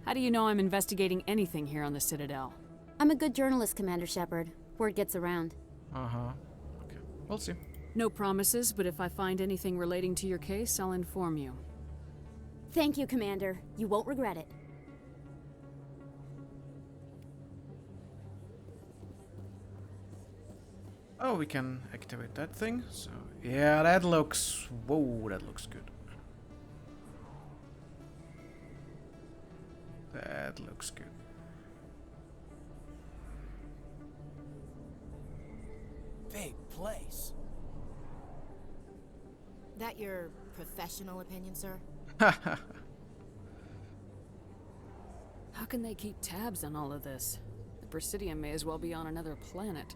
How do you know I'm investigating anything here on the Citadel? I'm a good journalist, Commander Shepard. Word gets around. Uh-huh. Okay, we'll see. No promises, but if I find anything relating to your case, I'll inform you. Thank you, Commander. You won't regret it. Oh, we can activate that thing. So, yeah, that looks... Whoa, that looks good. That looks good. Big place. That your professional opinion, sir? How can they keep tabs on all of this? The Presidium may as well be on another planet.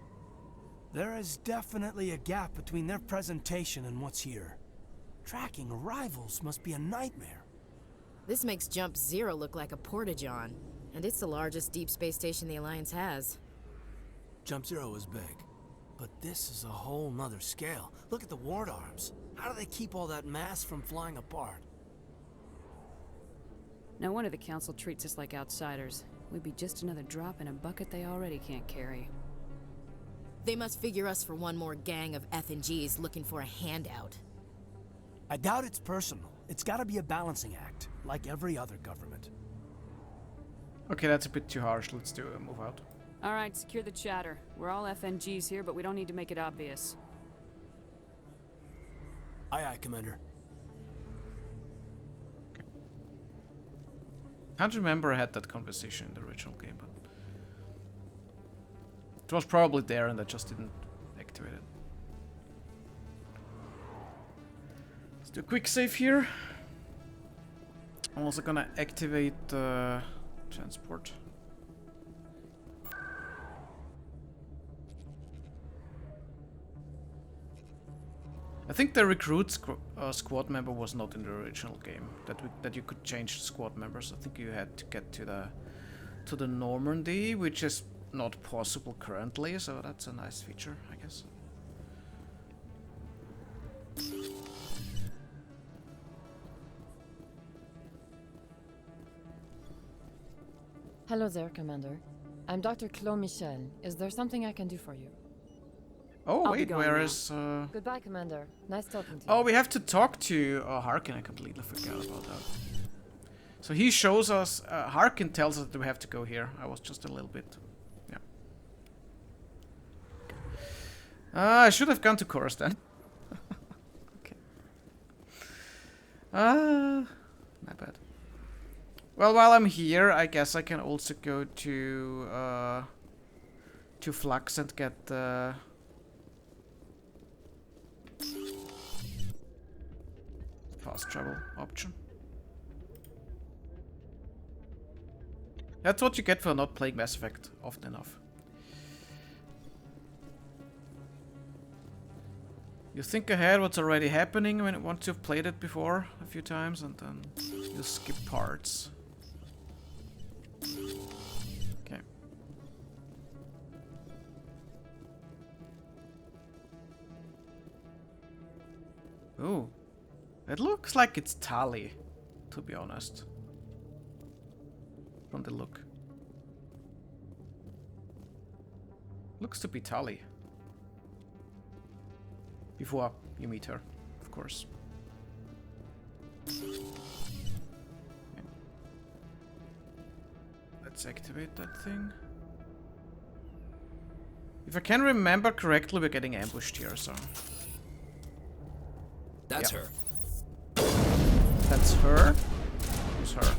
There is definitely a gap between their presentation and what's here. Tracking arrivals must be a nightmare. This makes Jump Zero look like a porta-john, and it's the largest deep space station the Alliance has. Jump Zero is big, but this is a whole nother scale. Look at the ward arms. How do they keep all that mass from flying apart? No wonder the Council treats us like outsiders. We'd be just another drop in a bucket they already can't carry. They must figure us for one more gang of F&Gs looking for a handout. I doubt it's personal. It's gotta be a balancing act, like every other government. Okay, that's a bit too harsh. Let's do a move out. Alright, secure the chatter. We're all FNGs here, but we don't need to make it obvious. Aye, aye, Commander. Can't remember I had that conversation in the original game, but... It was probably there and I just didn't activate it. Let's do a quick save here. I'm also gonna activate the transport. I think the recruit squad member was not in the original game. That you could change the squad members. I think you had to get to the Normandy, which is not possible currently. So that's a nice feature, I guess. Hello there, Commander. I'm Dr. Michel. Is there something I can do for you? Oh, wait, where is... Goodbye, Commander. Nice talking to you. Oh, we have to talk to Harkin. I completely forgot about that. So he shows us... Harkin tells us that we have to go here. I was just a little bit... Yeah. I should have gone to Chorus then. Okay. My bad. Well, while I'm here, I guess I can also go to Flux and get the... fast travel option. . That's what you get for not playing Mass Effect often enough. You think ahead what's already happening once you've played it before a few times, and then you skip parts. Okay. Ooh. It looks like it's Tali, to be honest. From the look. Looks to be Tali. Before you meet her, of course. Okay. Let's activate that thing. If I can remember correctly, we're getting ambushed here, so... That's her. That's her? Who's her?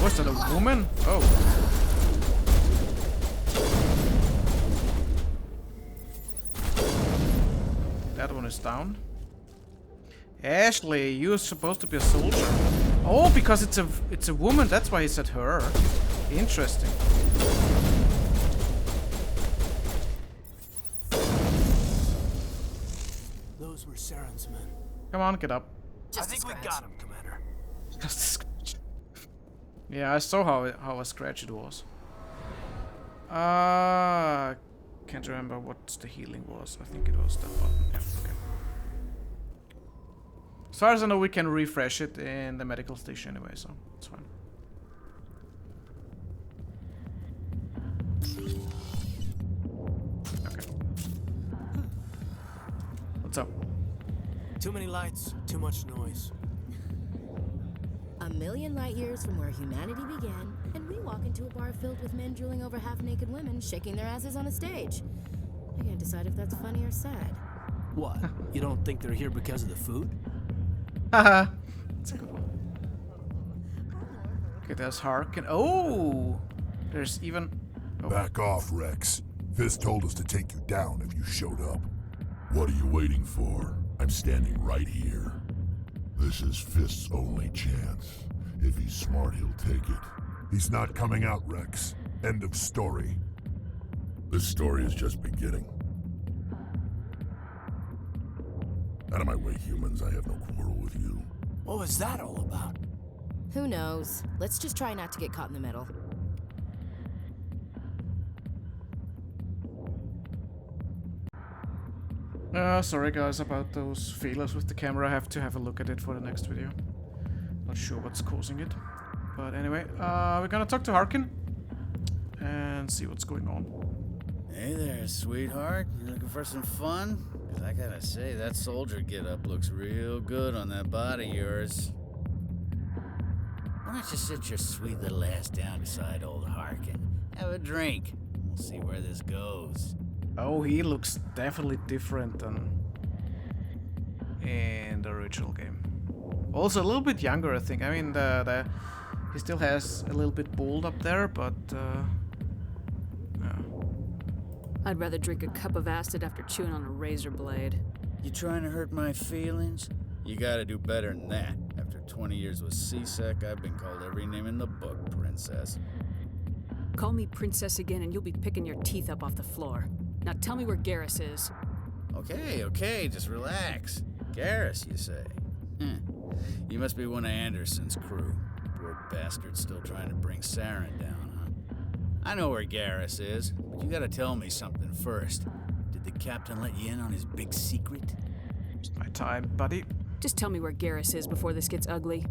Was that a woman? Oh. That one is down. Ashley, you're supposed to be a soldier. Oh, because it's a woman. That's why he said her. Interesting. Those were Saren's men. Come on, get up. I think we got him, Commander. Just a scratch. Yeah, I saw how a scratch it was. Can't remember what the healing was. I think it was that button. Yeah, okay. As far as I know, we can refresh it in the medical station anyway, so it's fine. Okay. What's up? Too many lights, too much noise. A million light years from where humanity began, and we walk into a bar filled with men drooling over half-naked women shaking their asses on a stage. I can't decide if that's funny or sad. What? You don't think they're here because of the food? Haha. That's a good one. Okay, there's Harkin. Oh! There's even... Oh. Back off, Rex. Fist told us to take you down if you showed up. What are you waiting for? I'm standing right here. This is Fist's only chance. If he's smart, he'll take it. He's not coming out, Rex. End of story. This story is just beginning. Out of my way, humans. I have no quarrel with you. What was that all about? Who knows? Let's just try not to get caught in the middle. Sorry guys about those failures with the camera. I have to have a look at it for the next video. Not sure what's causing it. But anyway, we're gonna talk to Harkin and see what's going on. Hey there, sweetheart. You looking for some fun? Because I gotta say, that soldier get-up looks real good on that body of yours. Why don't you sit your sweet little ass down beside old Harkin? Have a drink. We'll see where this goes. Oh, he looks definitely different than in the original game. Also a little bit younger, I think. I mean, he still has a little bit bald up there, but I'd rather drink a cup of acid after chewing on a razor blade. You trying to hurt my feelings? You gotta do better than that. After 20 years with C-Sec, I've been called every name in the book, princess. Call me princess again and you'll be picking your teeth up off the floor. Now tell me where Garrus is. Okay, just relax. Garrus, you say? You must be one of Anderson's crew. Poor bastard still trying to bring Saren down, huh? I know where Garrus is, but you gotta tell me something first. Did the captain let you in on his big secret? It's my time, buddy. Just tell me where Garrus is before this gets ugly.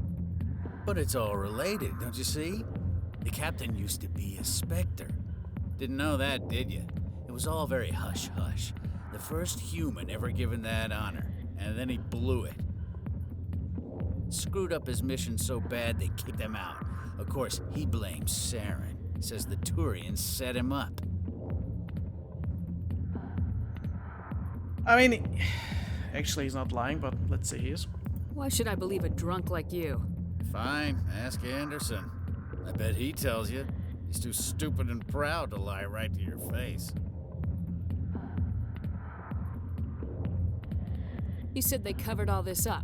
But it's all related, don't you see? The captain used to be a Spectre. Didn't know that, did you? It was all very hush-hush. The first human ever given that honor, and then he blew it. Screwed up his mission so bad they kicked him out. Of course, he blames Saren. Says the Turians set him up. I mean, actually he's not lying, but let's say he is. Why should I believe a drunk like you? Fine, ask Anderson. I bet he tells you. He's too stupid and proud to lie right to your face. You said they covered all this up.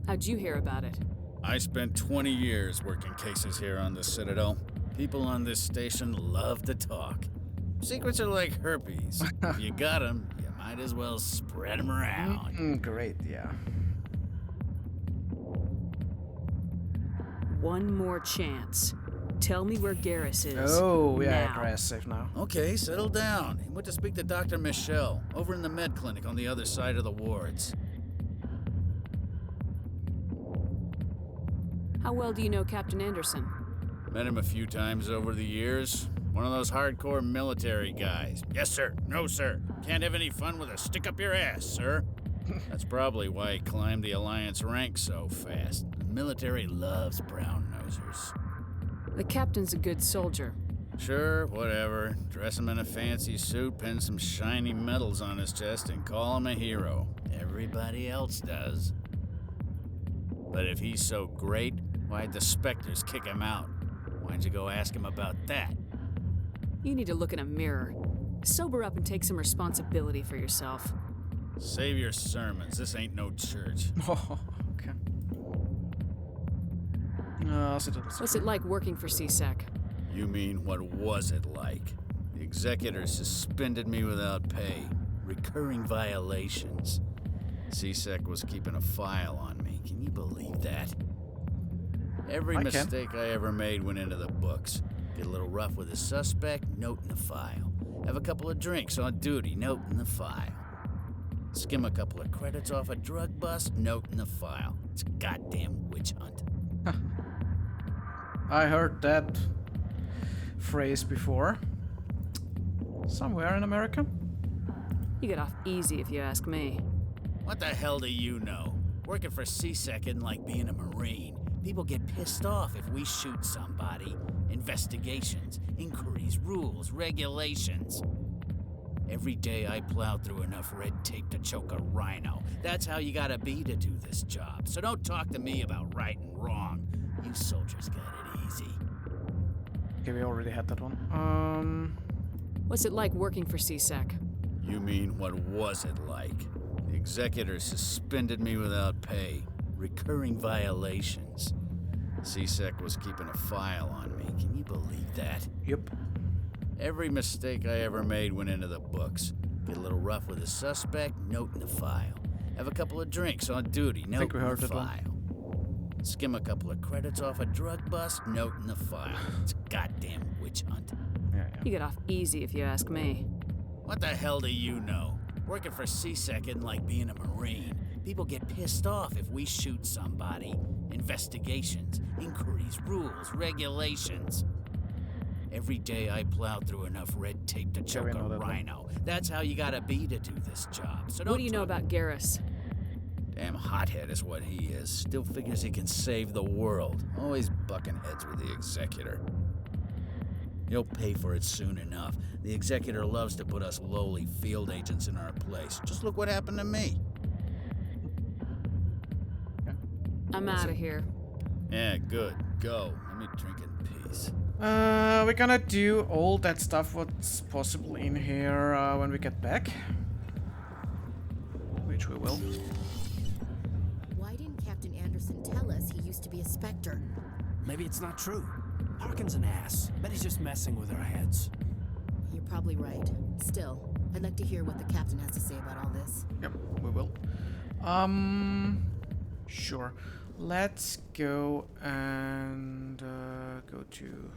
How'd you hear about it? I spent 20 years working cases here on the Citadel. People on this station love to talk. Secrets are like herpes. If you got them, you might as well spread them around. Great, yeah. One more chance. Tell me where Garrus is. Oh, yeah, now. aggressive now. Okay, settle down. He went to speak to Dr. Michel, over in the med clinic on the other side of the wards. How well do you know Captain Anderson? Met him a few times over the years. One of those hardcore military guys. Yes, sir. No, sir. Can't have any fun with a stick up your ass, sir. That's probably why he climbed the Alliance ranks so fast. The military loves brown-nosers. The captain's a good soldier. Sure, whatever. Dress him in a fancy suit, pin some shiny medals on his chest, and call him a hero. Everybody else does. But if he's so great, why'd the Spectres kick him out? Why'd you go ask him about that? You need to look in a mirror. Sober up and take some responsibility for yourself. Save your sermons. This ain't no church. Oh, okay. What's it like working for CSEC? You mean, what was it like? The executor suspended me without pay. Recurring violations. CSEC was keeping a file on me. Can you believe that? Every mistake I ever made went into the books. Get a little rough with a suspect, note in the file. Have a couple of drinks on duty, note in the file. Skim a couple of credits off a drug bust, note in the file. It's a goddamn witch hunt. I heard that phrase before. Somewhere in America. You get off easy if you ask me. What the hell do you know? Working for CSEC isn't like being a Marine. People get pissed off if we shoot somebody. Investigations, inquiries, rules, regulations. Every day I plow through enough red tape to choke a rhino. That's how you gotta be to do this job. So don't talk to me about right and wrong. You soldiers got it easy. Okay, we already had that one. What's it like working for CSEC? You mean, what was it like? The executor suspended me without pay. Recurring violations. CSEC was keeping a file on me. Can you believe that? Yep. Every mistake I ever made went into the books. Get a little rough with a suspect, note in the file. Have a couple of drinks on duty, note in the file. Skim a couple of credits off a drug bust, note in the file. It's a goddamn witch hunt. You get off easy if you ask me. What the hell do you know? Working for CSEC isn't like being a Marine. People get pissed off if we shoot somebody. Investigations, inquiries, rules, regulations. Every day I plow through enough red tape to choke a rhino. That's how you gotta be to do this job. So what do you know about Garrus? Damn hothead is what he is. Still figures he can save the world. Always bucking heads with the executor. He'll pay for it soon enough. The executor loves to put us lowly field agents in our place. Just look what happened to me. I'm out of here. Yeah, good. Go. Let me drink in peace. We're gonna do all that stuff what's possible in here when we get back. Which we will. Why didn't Captain Anderson tell us he used to be a Spectre? Maybe it's not true. Harkin's an ass. Bet he's just messing with our heads. You're probably right. Still, I'd like to hear what the captain has to say about all this. Yep, we will. Sure. Let's go and go to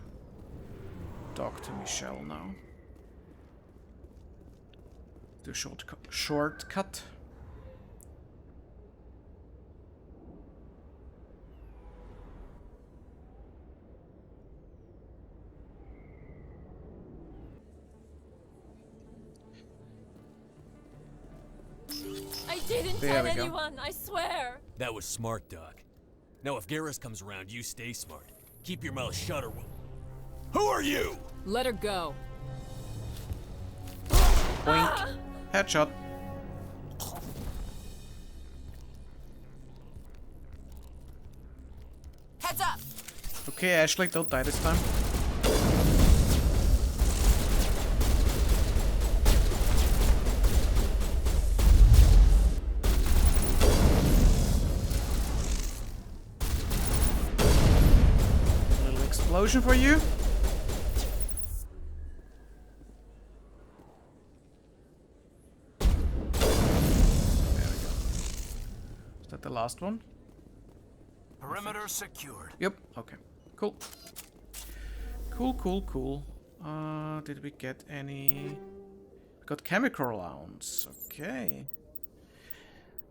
talk to Michel now. Do shortcut. I didn't tell anyone, I swear. That was smart, Doc. Now if Garrus comes around, you stay smart. Keep your mouth shut or we'll... Who are you? Let her go. Boink. Headshot. Heads up. Okay, Ashley, don't die this time. explosion for you. There we go. Is that the last one? Perimeter secured. Yep. Okay. Cool. Cool. Did we get any? We got chemical rounds. Okay.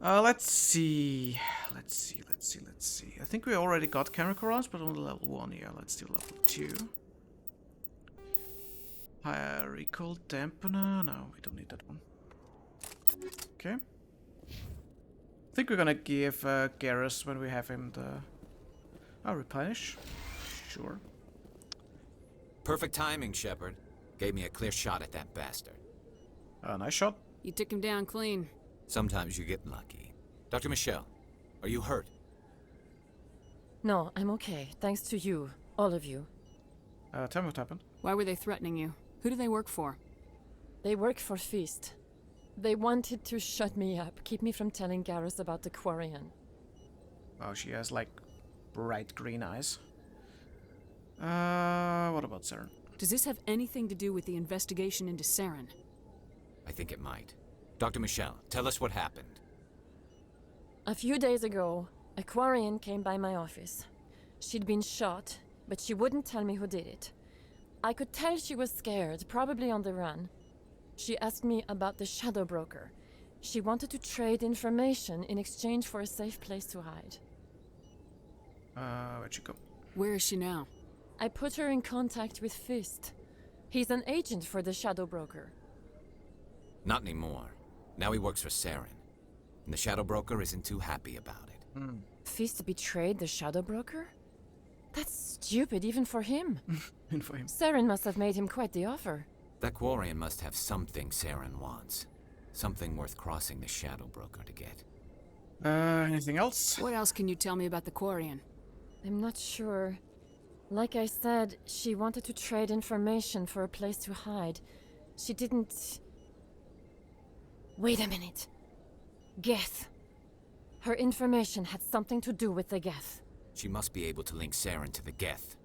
Let's see. I think we already got chemical rounds, but on level 1. Yeah, let's do level 2. Higher recoil dampener. No, we don't need that one. Okay. I think we're gonna give Garrus when we have him the... replenish. Sure. Perfect timing, Shepard. Gave me a clear shot at that bastard. Nice shot. You took him down clean. Sometimes you get lucky. Dr. Michel, are you hurt? No, I'm okay. Thanks to you. All of you. Tell me what happened. Why were they threatening you? Who do they work for? They work for Feast. They wanted to shut me up, keep me from telling Garrus about the Quarian. Oh, she has like bright green eyes. What about Saren? Does this have anything to do with the investigation into Saren? I think it might. Dr. Michel, tell us what happened. A few days ago, a Quarian came by my office. She'd been shot, but she wouldn't tell me who did it. I could tell she was scared, probably on the run. She asked me about the Shadow Broker. She wanted to trade information in exchange for a safe place to hide. Where'd she go? Where is she now? I put her in contact with Fist. He's an agent for the Shadow Broker. Not anymore. Now he works for Saren. And the Shadow Broker isn't too happy about it. Fist betrayed the Shadow Broker? That's stupid, even for him. Even for him. Saren must have made him quite the offer. That Quarian must have something Saren wants. Something worth crossing the Shadow Broker to get. Anything else? What else can you tell me about the Quarian? I'm not sure. Like I said, she wanted to trade information for a place to hide. She didn't... Wait a minute. Geth. Her information had something to do with the Geth. She must be able to link Saren to the Geth.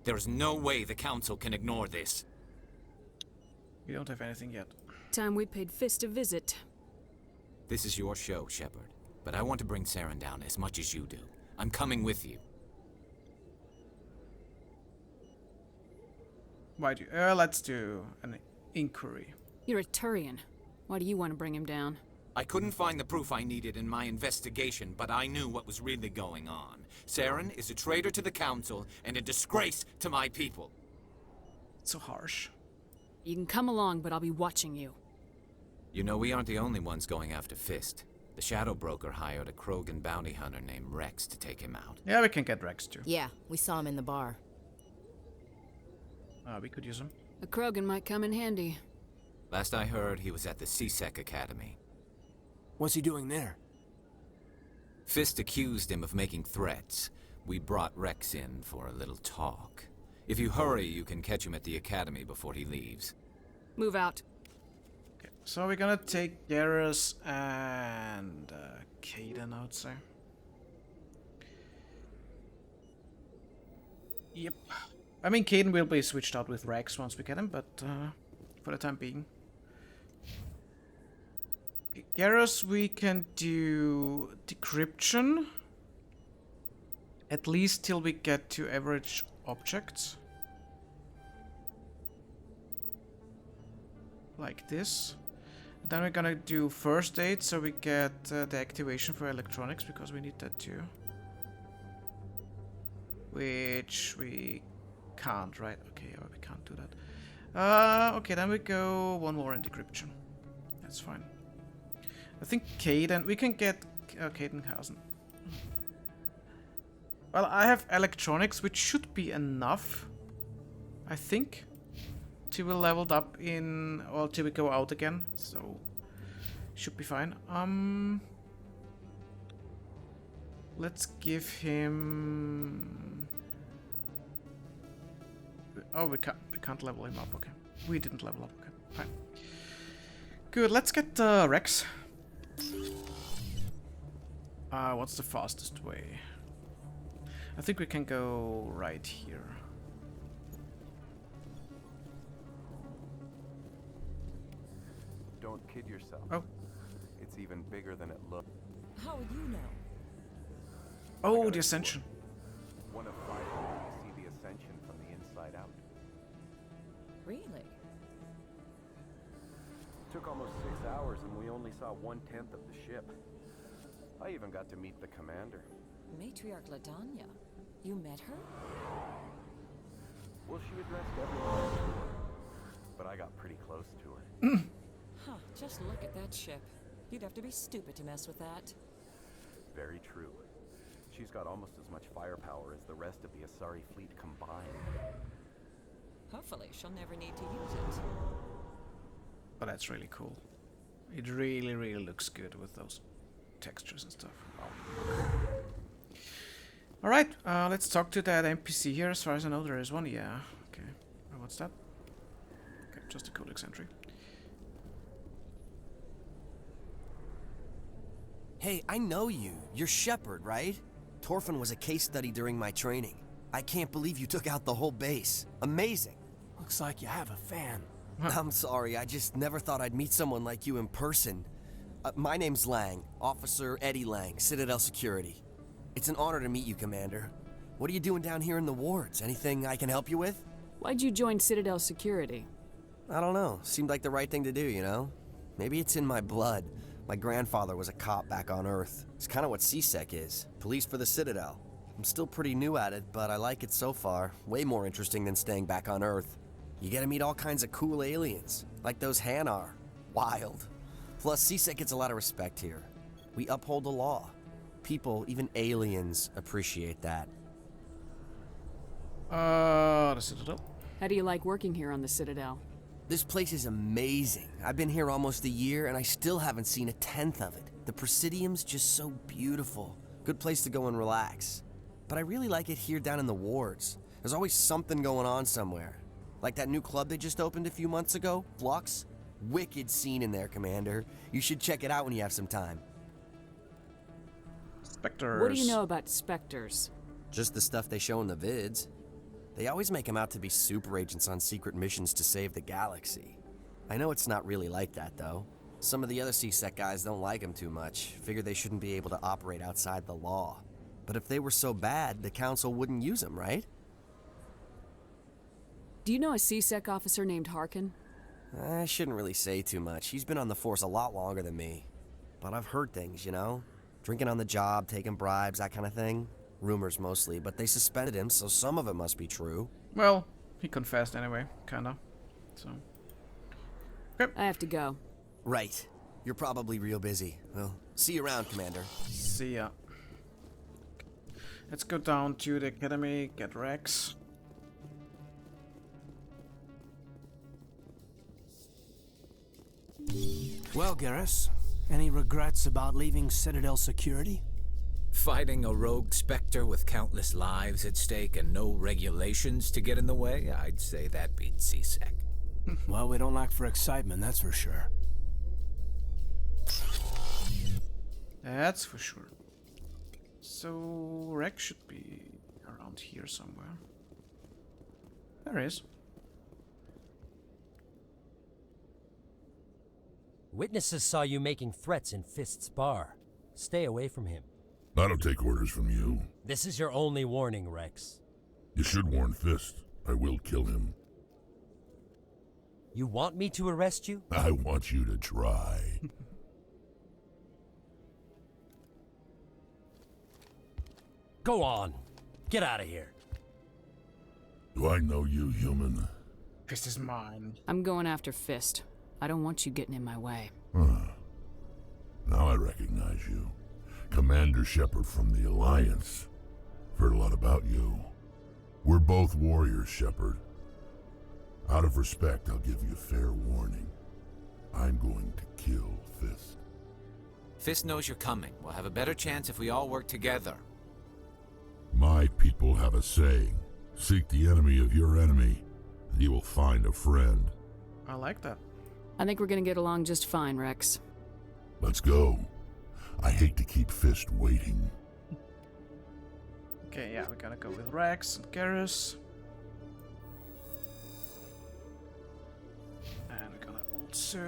There is no way the Council can ignore this. We don't have anything yet. Time we paid Fist a visit. This is your show, Shepard. But I want to bring Saren down as much as you do. I'm coming with you. Why do you... let's do an inquiry. You're a Turian. Why do you want to bring him down? I couldn't find the proof I needed in my investigation, but I knew what was really going on. Saren is a traitor to the Council and a disgrace to my people. It's so harsh. You can come along, but I'll be watching you. You know, we aren't the only ones going after Fist. The Shadow Broker hired a Krogan bounty hunter named Rex to take him out. Yeah, we can get Rex too. Yeah, we saw him in the bar. We could use him. A Krogan might come in handy. Last I heard, he was at the CSEC Academy. What's he doing there? Fist accused him of making threats. We brought Rex in for a little talk. If you hurry, you can catch him at the Academy before he leaves. Move out. Okay, so we're gonna take Garrus and Kaidan, I would say. Yep. I mean, Kaidan will be switched out with Rex once we get him, but for the time being. Garrus, we can do decryption. At least till we get to average objects. Like this. Then we're gonna do first aid, so we get the activation for electronics, because we need that too. Which we can't, right? Okay, we can't do that. Okay, then we go one more in decryption. That's fine. I think Kaidan, we can get Kaidanhausen. Well, I have electronics, which should be enough, I think, till we leveled up in, or till we go out again. So should be fine. Let's give him. Oh, we can't level him up. Okay, we didn't level up. Okay, fine. Good. Let's get Rex. What's the fastest way? I think we can go right here. Don't kid yourself. Oh. It's even bigger than it looks. How would you know? Oh, the Ascension. One of 5 people to see the Ascension from the inside out. Really? Took almost 6 hours and we only saw 1/10 of the ship. I even got to meet the commander. Matriarch Ladanya. You met her? Well, she addressed everyone, but I got pretty close to her. Huh, just look at that ship. You'd have to be stupid to mess with that. Very true. She's got almost as much firepower as the rest of the Asari fleet combined. Hopefully, she'll never need to use it. But that's really cool. It really, really looks good with those textures and stuff. Alright, let's talk to that NPC here. As far as I know, there is one. Yeah, okay. What's that? Okay, just a codex entry. Hey, I know you. You're Shepard, right? Torfin was a case study during my training. I can't believe you took out the whole base. Amazing. Looks like you have a fan. I'm sorry, I just never thought I'd meet someone like you in person. My name's Lang, Officer Eddie Lang, Citadel Security. It's an honor to meet you, Commander. What are you doing down here in the wards? Anything I can help you with? Why'd you join Citadel Security? I don't know. Seemed like the right thing to do, you know? Maybe it's in my blood. My grandfather was a cop back on Earth. It's kind of what CSEC is. Police for the Citadel. I'm still pretty new at it, but I like it so far. Way more interesting than staying back on Earth. You get to meet all kinds of cool aliens, like those Hanar. Wild. Plus, CSEC gets a lot of respect here. We uphold the law. People, even aliens, appreciate that. The Citadel. How do you like working here on the Citadel? This place is amazing. I've been here almost a year, and I still haven't seen a 1/10 of it. The Presidium's just so beautiful. Good place to go and relax. But I really like it here down in the wards. There's always something going on somewhere. Like that new club they just opened a few months ago, Flux. Wicked scene in there, Commander. You should check it out when you have some time. Spectres. What do you know about Spectres? Just the stuff they show in the vids. They always make them out to be super agents on secret missions to save the galaxy. I know it's not really like that, though. Some of the other CSEC guys don't like them too much, figure they shouldn't be able to operate outside the law. But if they were so bad, the Council wouldn't use them, right? Do you know a CSEC officer named Harkin? I shouldn't really say too much. He's been on the force a lot longer than me. But I've heard things, you know? Drinking on the job, taking bribes, that kind of thing. Rumors mostly, but they suspended him, so some of it must be true. Well, he confessed anyway, kinda. So. Okay. I have to go. Right. You're probably real busy. Well, see you around, Commander. See ya. Let's go down to the academy, get Rex. Well, Garrus, any regrets about leaving Citadel Security? Fighting a rogue Spectre with countless lives at stake and no regulations to get in the way? I'd say that beats CSEC. Well, we don't lack for excitement, that's for sure. That's for sure. So, Rex should be around here somewhere. There he is. Witnesses saw you making threats in Fist's bar. Stay away from him. I don't take orders from you. This is your only warning, Rex. You should warn Fist. I will kill him. You want me to arrest you? I want you to try. Go on. Get out of here. Do I know you, human? Fist is mine. I'm going after Fist. I don't want you getting in my way. Now I recognize you. Commander Shepard from the Alliance. Heard a lot about you. We're both warriors, Shepard. Out of respect, I'll give you fair warning. I'm going to kill Fist. Fist knows you're coming. We'll have a better chance if we all work together. My people have a saying. Seek the enemy of your enemy, and you will find a friend. I like that. I think we're gonna get along just fine, Rex. Let's go. I hate to keep Fist waiting. Okay, yeah, we gotta go with Rex and Garrus. And we're gonna So,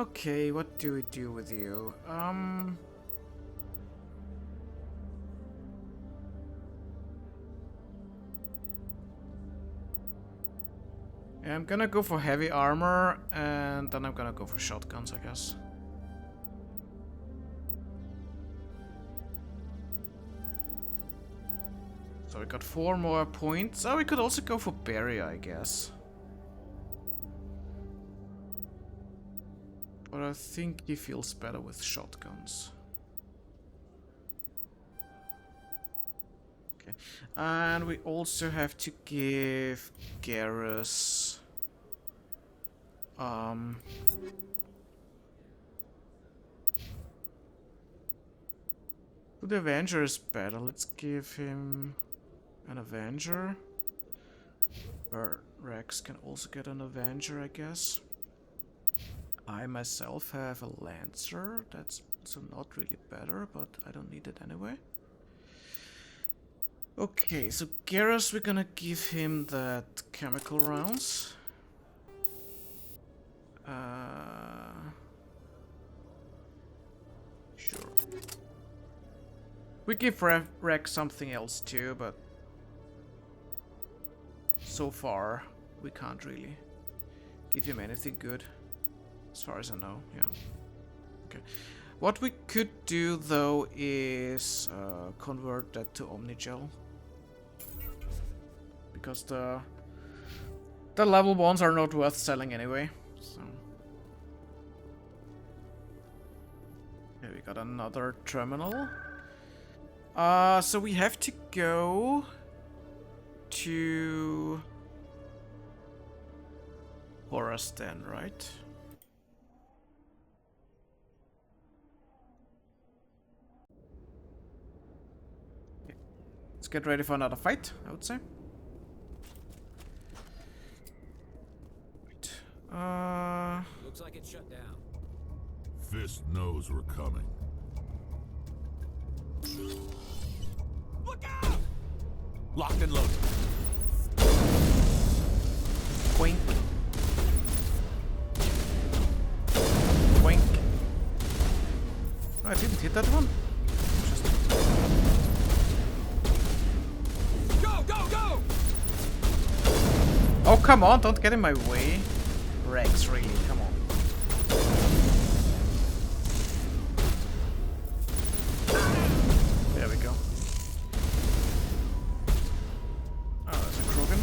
okay, what do we do with you? Yeah, I'm gonna go for heavy armor, and then I'm gonna go for shotguns, I guess. So we got 4 more points. Oh, we could also go for barrier, I guess. But I think he feels better with shotguns. Okay. And we also have to give Garrus the Avenger is better. Let's give him an Avenger. Or Rex can also get an Avenger, I guess. I myself have a Lancer. That's also not really better, but I don't need it anyway. Okay, so Garrus, we're gonna give him that chemical rounds. Sure. We give Rex something else too, but so far we can't really give him anything good, as far as I know. Yeah. Okay. What we could do though is convert that to Omnigel, because the level 1s are not worth selling anyway. So here we got another terminal. So we have to go to Horace then, right? Okay. Let's get ready for another fight, I would say. Right. Looks like it's shut down. Fist knows we're coming. Look out! Locked and loaded. Boink. Boink. Oh, I didn't hit that one. Go, go, go! Oh, come on, don't get in my way. Rex, really, come on. There we go. Oh, there's a Krogan.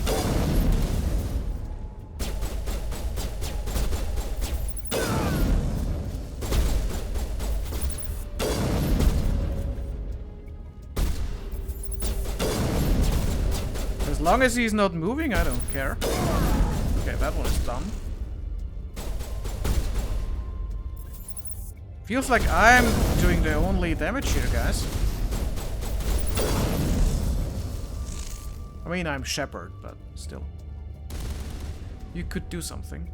As long as he's not moving, I don't care. Okay, that one is done. Feels like I'm doing the only damage here, guys. I mean, I'm Shepard, but still. You could do something.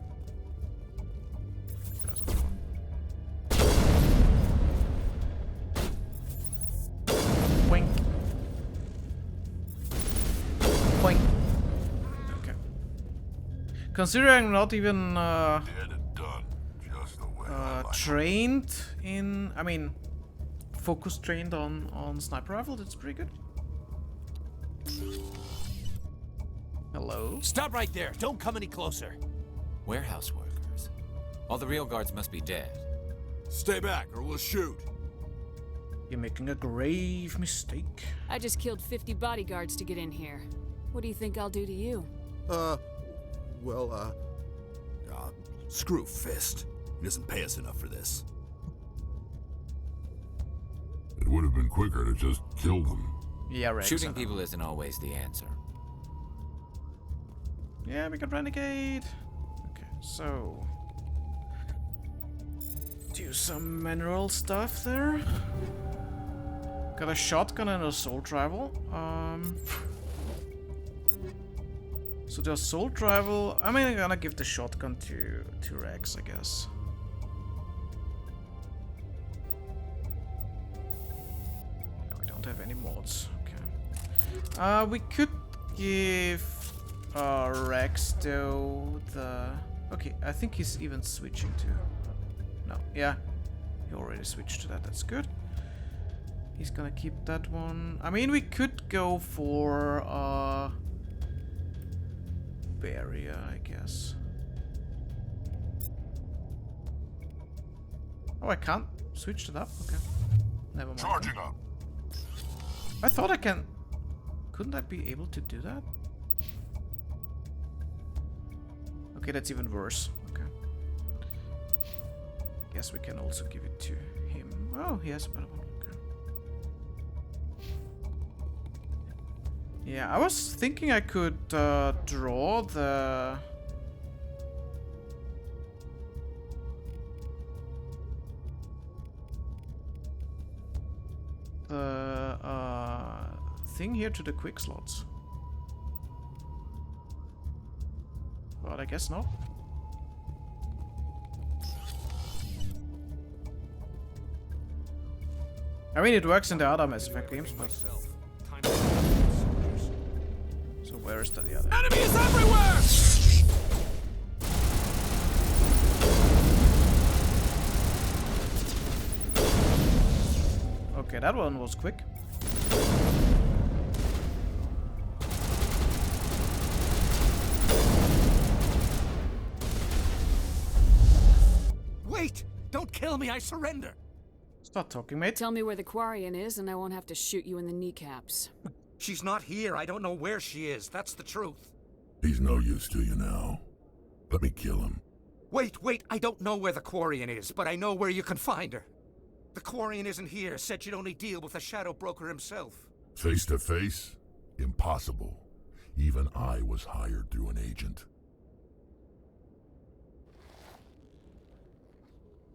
Boink. Boink. Okay. Considering I'm not even trained in, I mean, focus trained on sniper rifle, that's pretty good. Hello? Stop right there. Don't come any closer. Warehouse workers. All the real guards must be dead. Stay back or we'll shoot. You're making a grave mistake. I just killed 50 bodyguards to get in here. What do you think I'll do to you? Screw Fist. He doesn't pay us enough for this. It would have been quicker to just kill them. Yeah, Rex. Shooting people isn't always the answer. Yeah, we got Renegade. Okay, so do some mineral stuff there. Got a shotgun and assault rifle. So the assault rifle, I mean, I'm gonna give the shotgun to Rex, I guess. No, we don't have any mods. Okay. We could give Rex though Okay, I think he's even switching to... No, yeah. He already switched to that, that's good. He's gonna keep that one. I mean, we could go for barrier, I guess. Oh, I can't switch it up? Okay. Never mind. Charging up. I thought I can... Couldn't I be able to do that? Okay, that's even worse. Okay. Guess we can also give it to him. Oh, he has a better one. Okay. Yeah, I was thinking I could draw the... thing here to the quick slots. But I guess not. I mean, it works in the other Mass Effect games, but... So where is the other? Enemies everywhere! Okay, that one was quick. Wait! Don't kill me, I surrender! Stop talking, mate. Tell me where the Quarian is and I won't have to shoot you in the kneecaps. She's not here, I don't know where she is, that's the truth. He's no use to you now. Let me kill him. Wait, I don't know where the Quarian is, but I know where you can find her. The Quarian isn't here, said she'd only deal with the Shadow Broker himself. Face to face? Impossible. Even I was hired through an agent.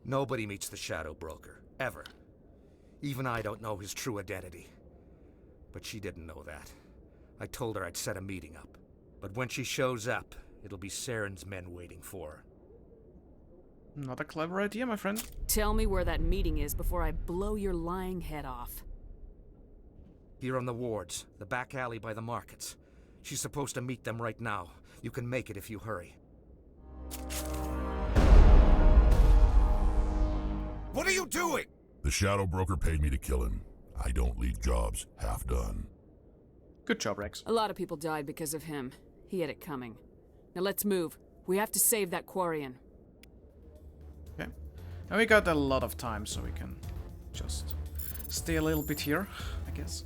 Nobody meets the Shadow Broker, ever. Even I don't know his true identity. But she didn't know that. I told her I'd set a meeting up. But when she shows up, it'll be Saren's men waiting for her. Not a clever idea, my friend. Tell me where that meeting is before I blow your lying head off. Here on the wards, the back alley by the markets. She's supposed to meet them right now. You can make it if you hurry. What are you doing? The Shadow Broker paid me to kill him. I don't leave jobs half done. Good job, Rex. A lot of people died because of him. He had it coming. Now let's move. We have to save that Quarian. Okay. And we got a lot of time, so we can just stay a little bit here, I guess.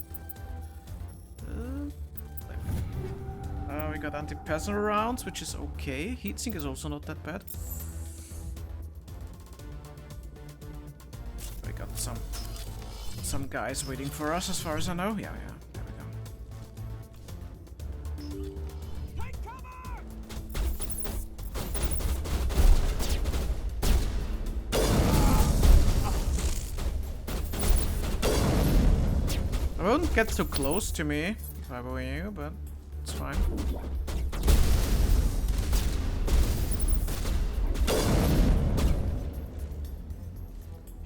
We got anti-personnel rounds, which is okay. Heatsink is also not that bad. We got some guys waiting for us, as far as I know. Yeah, there we go. I wouldn't get too close to me if I were you, but it's fine.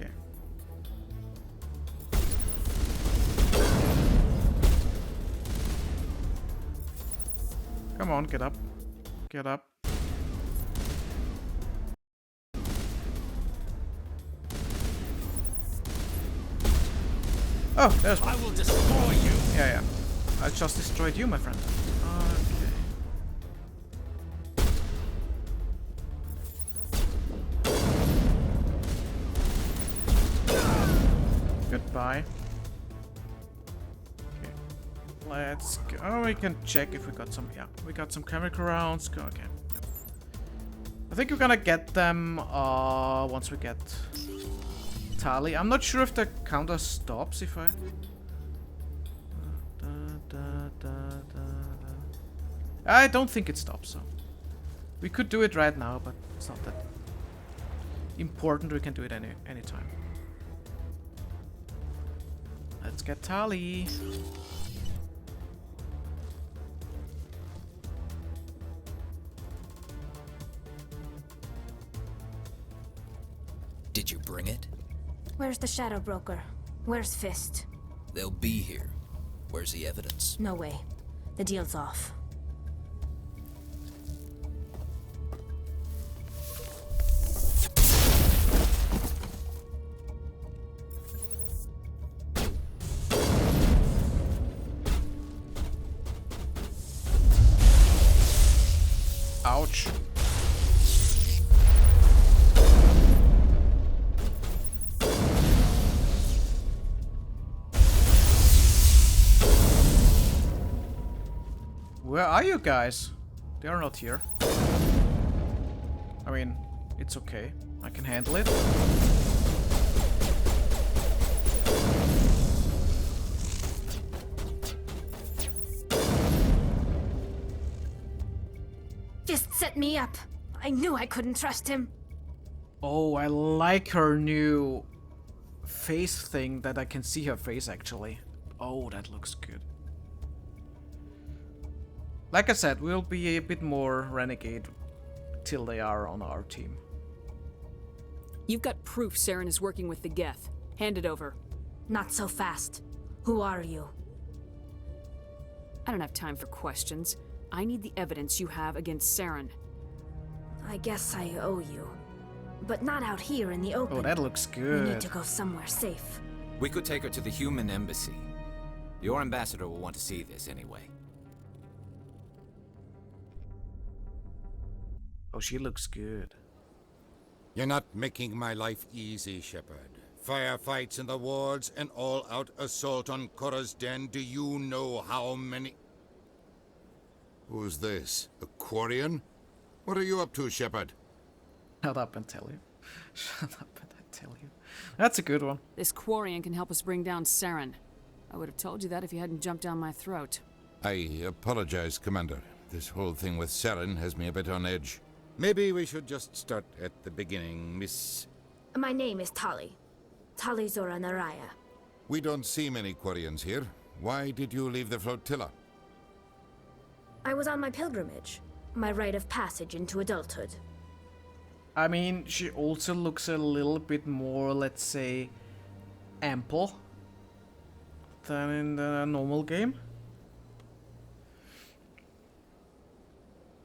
Okay. Come on, get up. Get up. Oh, there's one. I will destroy you! Yeah. I just destroyed you, my friend. Okay. Goodbye. Okay. Let's go. Oh, we can check if we got some. Yeah, we got some chemical rounds. Go. Okay. Yep. I think we're gonna get them once we get Tali. I'm not sure if the counter stops if I... I don't think it stops, so... We could do it right now, but it's not that important. We can do it any time. Let's get Tali. Did you bring it? Where's the Shadow Broker? Where's Fist? They'll be here. Where's the evidence? No way. The deal's off. Ouch. Where are you guys? They are not here. I mean, it's okay. I can handle it. Just set me up. I knew I couldn't trust him. Oh, I like her new face thing that I can see her face actually. Oh, that looks good. Like I said, we'll be a bit more Renegade till they are on our team. You've got proof Saren is working with the Geth. Hand it over. Not so fast. Who are you? I don't have time for questions. I need the evidence you have against Saren. I guess I owe you. But not out here in the open. Oh, that looks good. We need to go somewhere safe. We could take her to the human embassy. Your ambassador will want to see this anyway. Oh, she looks good. You're not making my life easy, Shepard. Firefights in the wards, an all-out assault on Chora's den. Do you know how many... Who's this? A Quarian? What are you up to, Shepard? Shut up and tell you. Shut up and I tell you. That's a good one. This Quarian can help us bring down Saren. I would have told you that if you hadn't jumped down my throat. I apologize, Commander. This whole thing with Saren has me a bit on edge. Maybe we should just start at the beginning, Miss... My name is Tali. Tali Zora Naraya. We don't see many Quarians here. Why did you leave the flotilla? I was on my pilgrimage. My rite of passage into adulthood. I mean, she also looks a little bit more, let's say, ample than in the normal game.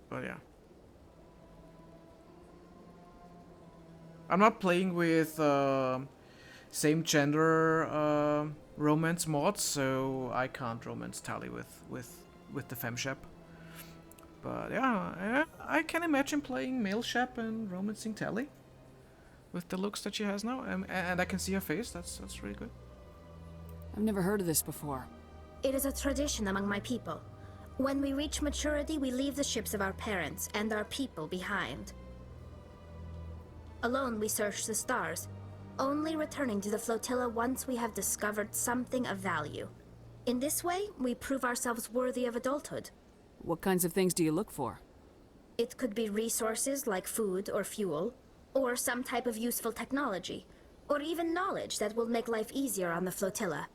But yeah. I'm not playing with same gender romance mods, so I can't romance Tali with the femshep. But yeah, I can imagine playing male Shep and romancing Tali with the looks that she has now, and I can see her face. That's really good. I've never heard of this before. It is a tradition among my people. When we reach maturity, we leave the ships of our parents and our people behind. Alone, we search the stars, only returning to the flotilla once we have discovered something of value. In this way, we prove ourselves worthy of adulthood. What kinds of things do you look for? It could be resources like food or fuel, or some type of useful technology, or even knowledge that will make life easier on the flotilla.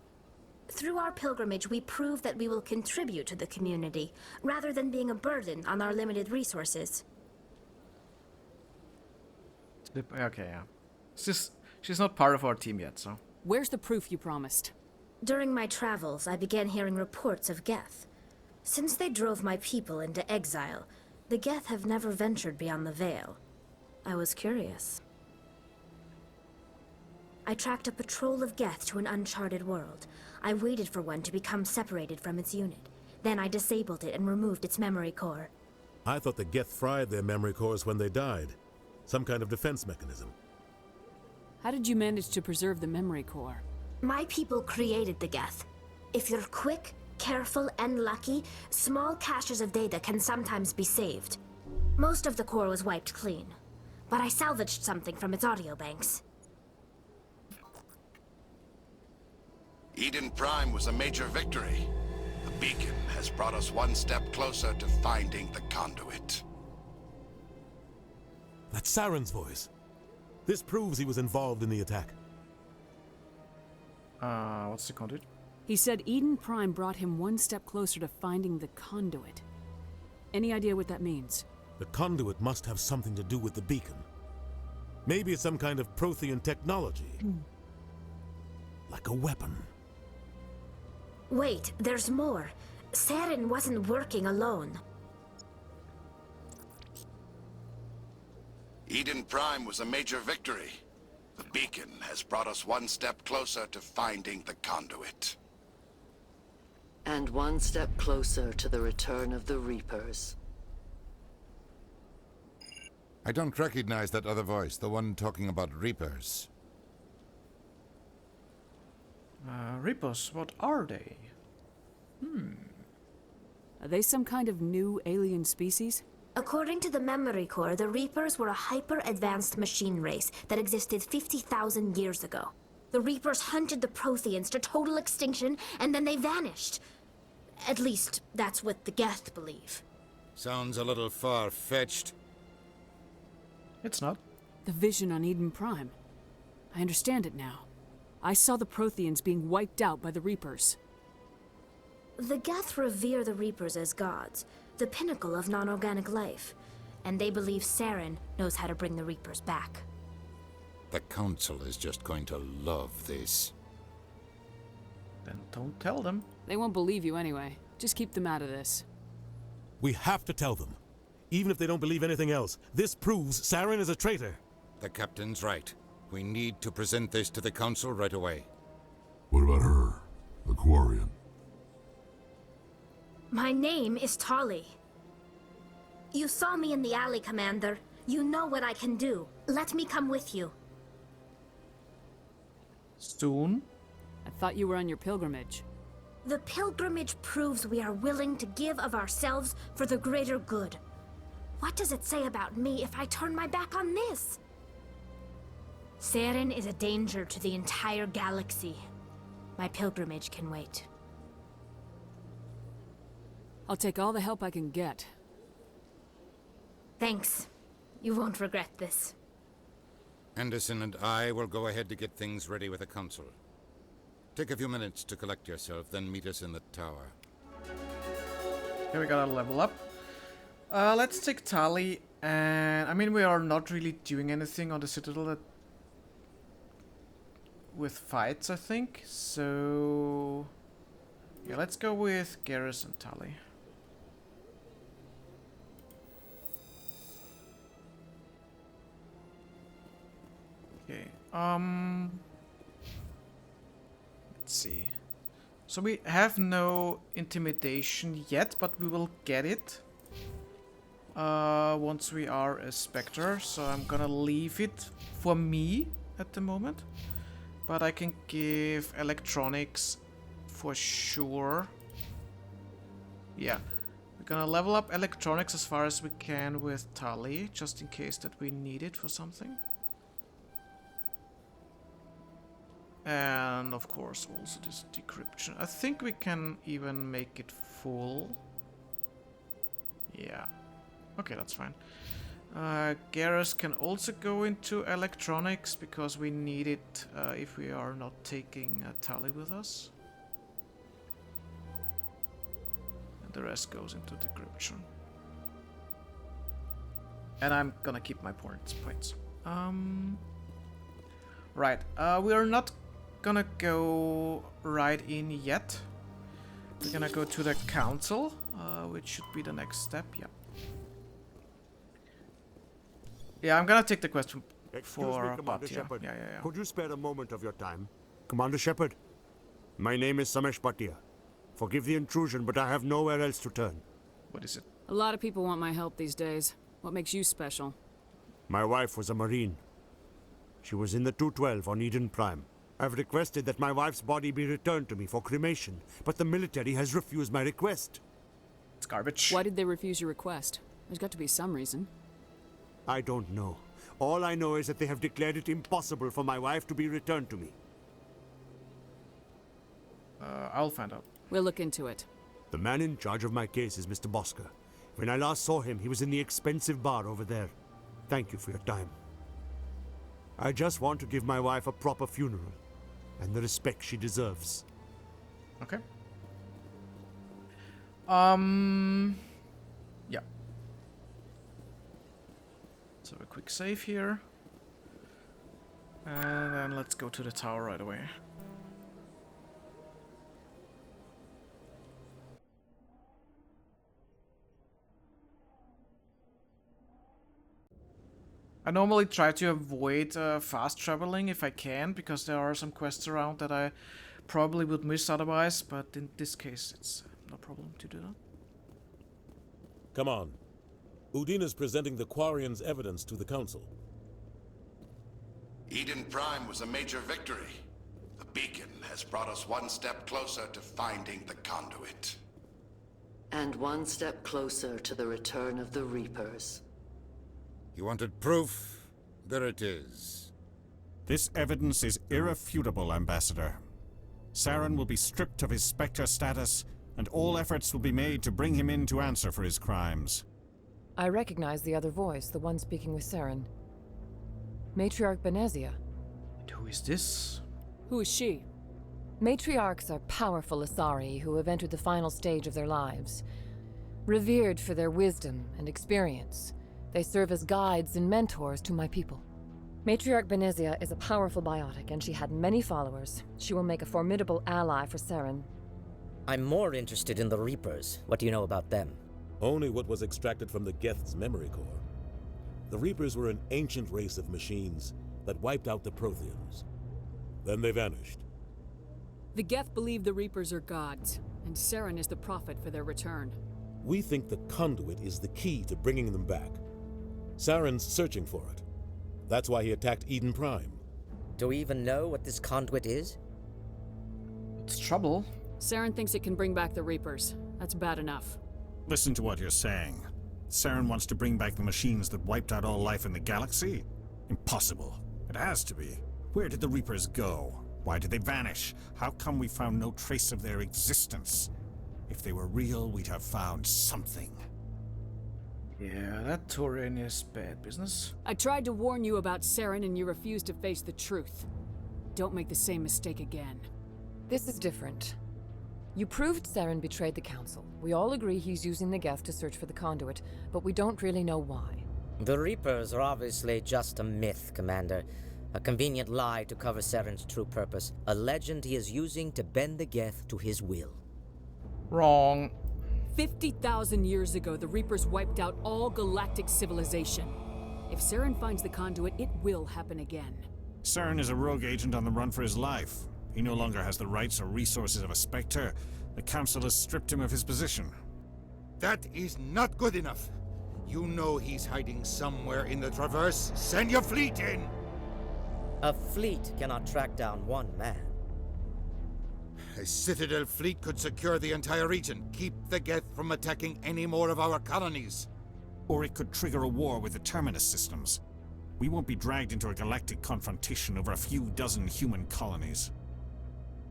Through our pilgrimage, we prove that we will contribute to the community, rather than being a burden on our limited resources. Okay, yeah. She's not part of our team yet, so... Where's the proof you promised? During my travels, I began hearing reports of Geth. Since they drove my people into exile, the Geth have never ventured beyond the Veil. I was curious. I tracked a patrol of Geth to an uncharted world. I waited for one to become separated from its unit. Then I disabled it and removed its memory core. I thought the Geth fried their memory cores when they died. Some kind of defense mechanism. How did you manage to preserve the memory core? My people created the Geth. If you're quick, careful, and lucky, small caches of data can sometimes be saved. Most of the core was wiped clean, but I salvaged something from its audio banks. Eden Prime was a major victory. The beacon has brought us one step closer to finding the conduit. That's Saren's voice. This proves he was involved in the attack. What's the conduit? He said Eden Prime brought him one step closer to finding the conduit. Any idea what that means? The conduit must have something to do with the beacon. Maybe it's some kind of Prothean technology. Like a weapon. Wait, there's more. Saren wasn't working alone. Eden Prime was a major victory. The beacon has brought us one step closer to finding the conduit. And one step closer to the return of the Reapers. I don't recognize that other voice, the one talking about Reapers. Reapers, what are they? Are they some kind of new alien species? According to the Memory Core, the Reapers were a hyper-advanced machine race that existed 50,000 years ago. The Reapers hunted the Protheans to total extinction, and then they vanished. At least, that's what the Geth believe. Sounds a little far-fetched. It's not. The vision on Eden Prime. I understand it now. I saw the Protheans being wiped out by the Reapers. The Geth revere the Reapers as gods, the pinnacle of non-organic life, and they believe Saren knows how to bring the Reapers back. The Council is just going to love this. Then don't tell them. They won't believe you anyway. Just keep them out of this. We have to tell them. Even if they don't believe anything else, this proves Saren is a traitor. The Captain's right. We need to present this to the Council right away. What about her? The Quarian? My name is Tali. You saw me in the alley, Commander. You know what I can do. Let me come with you. Soon? I thought you were on your pilgrimage. The pilgrimage proves we are willing to give of ourselves for the greater good. What does it say about me if I turn my back on this? Saren is a danger to the entire galaxy. My pilgrimage can wait. I'll take all the help I can get. Thanks. You won't regret this. Anderson and I will go ahead to get things ready with the Council. Take a few minutes to collect yourself, then meet us in the tower. Here we gotta level up. Let's take Tali, and I mean we are not really doing anything on the Citadel with fights, I think. So yeah, let's go with Garrus and Tali. Okay. Let's see. So we have no intimidation yet, but we will get it once we are a Spectre. So I'm gonna leave it for me at the moment. But I can give electronics for sure. Yeah. We're gonna level up electronics as far as we can with Tali, just in case that we need it for something. And of course also this decryption. I think we can even make it full. Yeah. Okay, that's fine. Garrus can also go into electronics because we need it if we are not taking Tali with us. And the rest goes into decryption. And I'm gonna keep my points. Right, we are not gonna go right in yet. We're gonna go to the Council, which should be the next step, yeah. Yeah, I'm gonna take the question for Commander Bhatia. Shepard. Yeah. Could you spare a moment of your time? Commander Shepard, my name is Bhatia. Forgive the intrusion, but I have nowhere else to turn. What is it? A lot of people want my help these days. What makes you special? My wife was a Marine. She was in the 212 on Eden Prime. I've requested that my wife's body be returned to me for cremation, but the military has refused my request. It's garbage. Why did they refuse your request? There's got to be some reason. I don't know. All I know is that they have declared it impossible for my wife to be returned to me. I'll find out. We'll look into it. The man in charge of my case is Mr. Bosker. When I last saw him, he was in the expensive bar over there. Thank you for your time. I just want to give my wife a proper funeral, and the respect she deserves. Okay. Yeah. So a quick save here. And then let's go to the tower right away. I normally try to avoid fast traveling if I can, because there are some quests around that I probably would miss otherwise, but in this case it's no problem to do that. Come on. Udina's presenting the Quarian's evidence to the Council. Eden Prime was a major victory. The beacon has brought us one step closer to finding the conduit. And one step closer to the return of the Reapers. You wanted proof? There it is. This evidence is irrefutable, Ambassador. Saren will be stripped of his Spectre status, and all efforts will be made to bring him in to answer for his crimes. I recognize the other voice, the one speaking with Saren. Matriarch Benezia. And who is this? Who is she? Matriarchs are powerful Asari who have entered the final stage of their lives. Revered for their wisdom and experience, they serve as guides and mentors to my people. Matriarch Benezia is a powerful biotic, and she had many followers. She will make a formidable ally for Saren. I'm more interested in the Reapers. What do you know about them? Only what was extracted from the Geth's memory core. The Reapers were an ancient race of machines that wiped out the Protheans. Then they vanished. The Geth believe the Reapers are gods, and Saren is the prophet for their return. We think the conduit is the key to bringing them back. Saren's searching for it. That's why he attacked Eden Prime. Do we even know what this conduit is? It's trouble. Saren thinks it can bring back the Reapers. That's bad enough. Listen to what you're saying. Saren wants to bring back the machines that wiped out all life in the galaxy? Impossible. It has to be. Where did the Reapers go? Why did they vanish? How come we found no trace of their existence? If they were real, we'd have found something. Yeah, that Tauren is bad business. I tried to warn you about Saren and you refused to face the truth. Don't make the same mistake again. This is different. You proved Saren betrayed the Council. We all agree he's using the Geth to search for the conduit, but we don't really know why. The Reapers are obviously just a myth, Commander. A convenient lie to cover Saren's true purpose. A legend he is using to bend the Geth to his will. Wrong. 50,000 years ago, the Reapers wiped out all galactic civilization. If Saren finds the conduit, it will happen again. Saren is a rogue agent on the run for his life. He no longer has the rights or resources of a Spectre. The Council has stripped him of his position. That is not good enough. You know he's hiding somewhere in the Traverse. Send your fleet in! A fleet cannot track down one man. A Citadel fleet could secure the entire region, keep the Geth from attacking any more of our colonies. Or it could trigger a war with the Terminus systems. We won't be dragged into a galactic confrontation over a few dozen human colonies.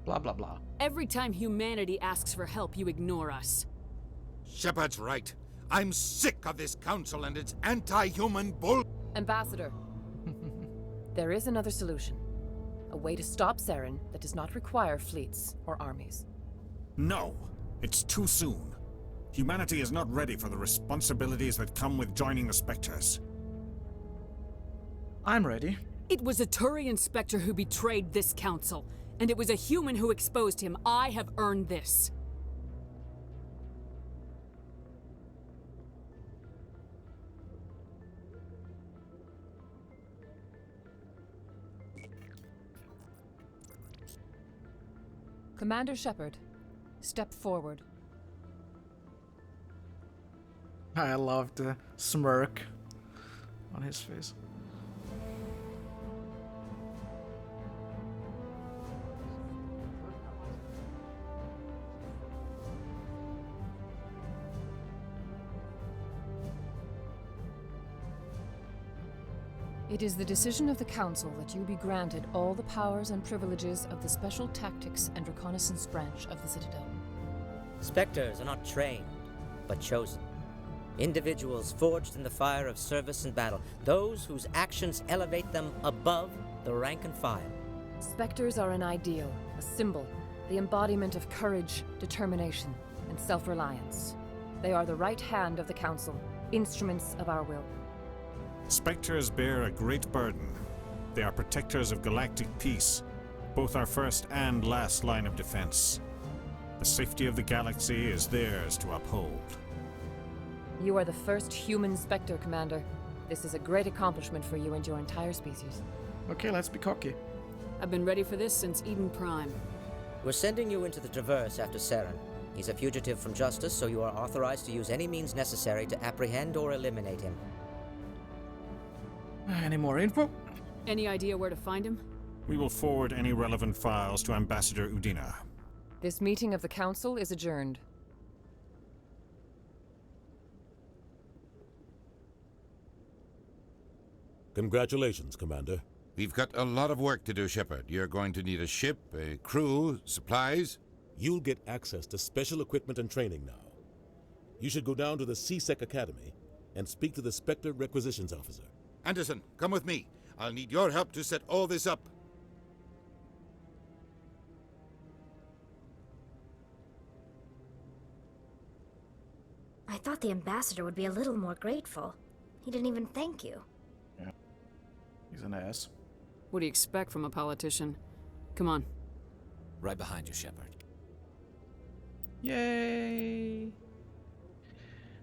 Blah, blah, blah. Every time humanity asks for help, you ignore us. Shepard's right. I'm sick of this council and its anti-human bull— Ambassador. There is another solution. A way to stop Saren that does not require fleets or armies. No, it's too soon. Humanity is not ready for the responsibilities that come with joining the Spectres. I'm ready. It was a Turian Spectre who betrayed this council, and it was a human who exposed him. I have earned this. Commander Shepard, step forward. I love the smirk on his face. It is the decision of the Council that you be granted all the powers and privileges of the Special Tactics and Reconnaissance Branch of the Citadel. Spectres are not trained, but chosen. Individuals forged in the fire of service and battle, those whose actions elevate them above the rank and file. Spectres are an ideal, a symbol, the embodiment of courage, determination, and self-reliance. They are the right hand of the Council, instruments of our will. Spectres bear a great burden. They are protectors of galactic peace, both our first and last line of defense. The safety of the galaxy is theirs to uphold. You are the first human Spectre, Commander. This is a great accomplishment for you and your entire species. Okay, let's be cocky. I've been ready for this since Eden Prime. We're sending you into the Traverse after Saren. He's a fugitive from justice, so you are authorized to use any means necessary to apprehend or eliminate him. Any more info? Any idea where to find him? We will forward any relevant files to Ambassador Udina. This meeting of the Council is adjourned. Congratulations, Commander. We've got a lot of work to do, Shepard. You're going to need a ship, a crew, supplies. You'll get access to special equipment and training now. You should go down to the CSEC Academy and speak to the Spectre Requisitions Officer. Anderson, come with me. I'll need your help to set all this up. I thought the ambassador would be a little more grateful. He didn't even thank you. Yeah. He's an ass. What do you expect from a politician? Come on. Right behind you, Shepard. Yay!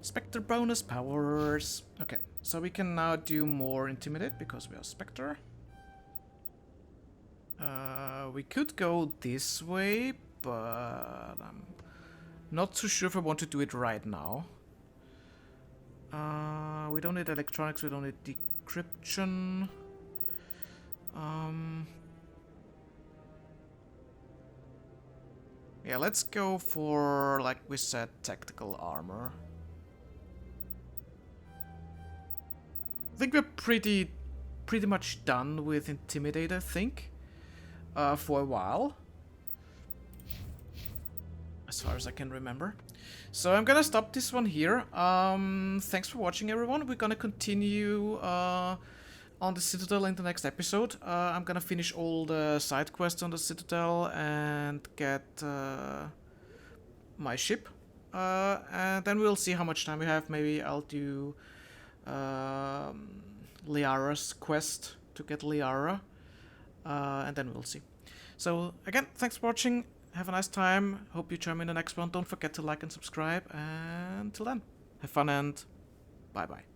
Spectre bonus powers. Okay, so we can now do more Intimidate because we are Spectre. We could go this way, but I'm not too sure if I want to do it right now. We don't need electronics, we don't need decryption. Yeah, let's go for, like we said, tactical armor. I think we're pretty much done with Intimidate, I think. For a while. As far as I can remember. So I'm gonna stop this one here. Thanks for watching, everyone. We're gonna continue on the Citadel in the next episode. I'm gonna finish all the side quests on the Citadel and get my ship. And then we'll see how much time we have. Maybe I'll do Liara's quest to get Liara. And then we'll see. So again, thanks for watching. Have a nice time. Hope you join me in the next one. Don't forget to like and subscribe. And till then, have fun and bye-bye.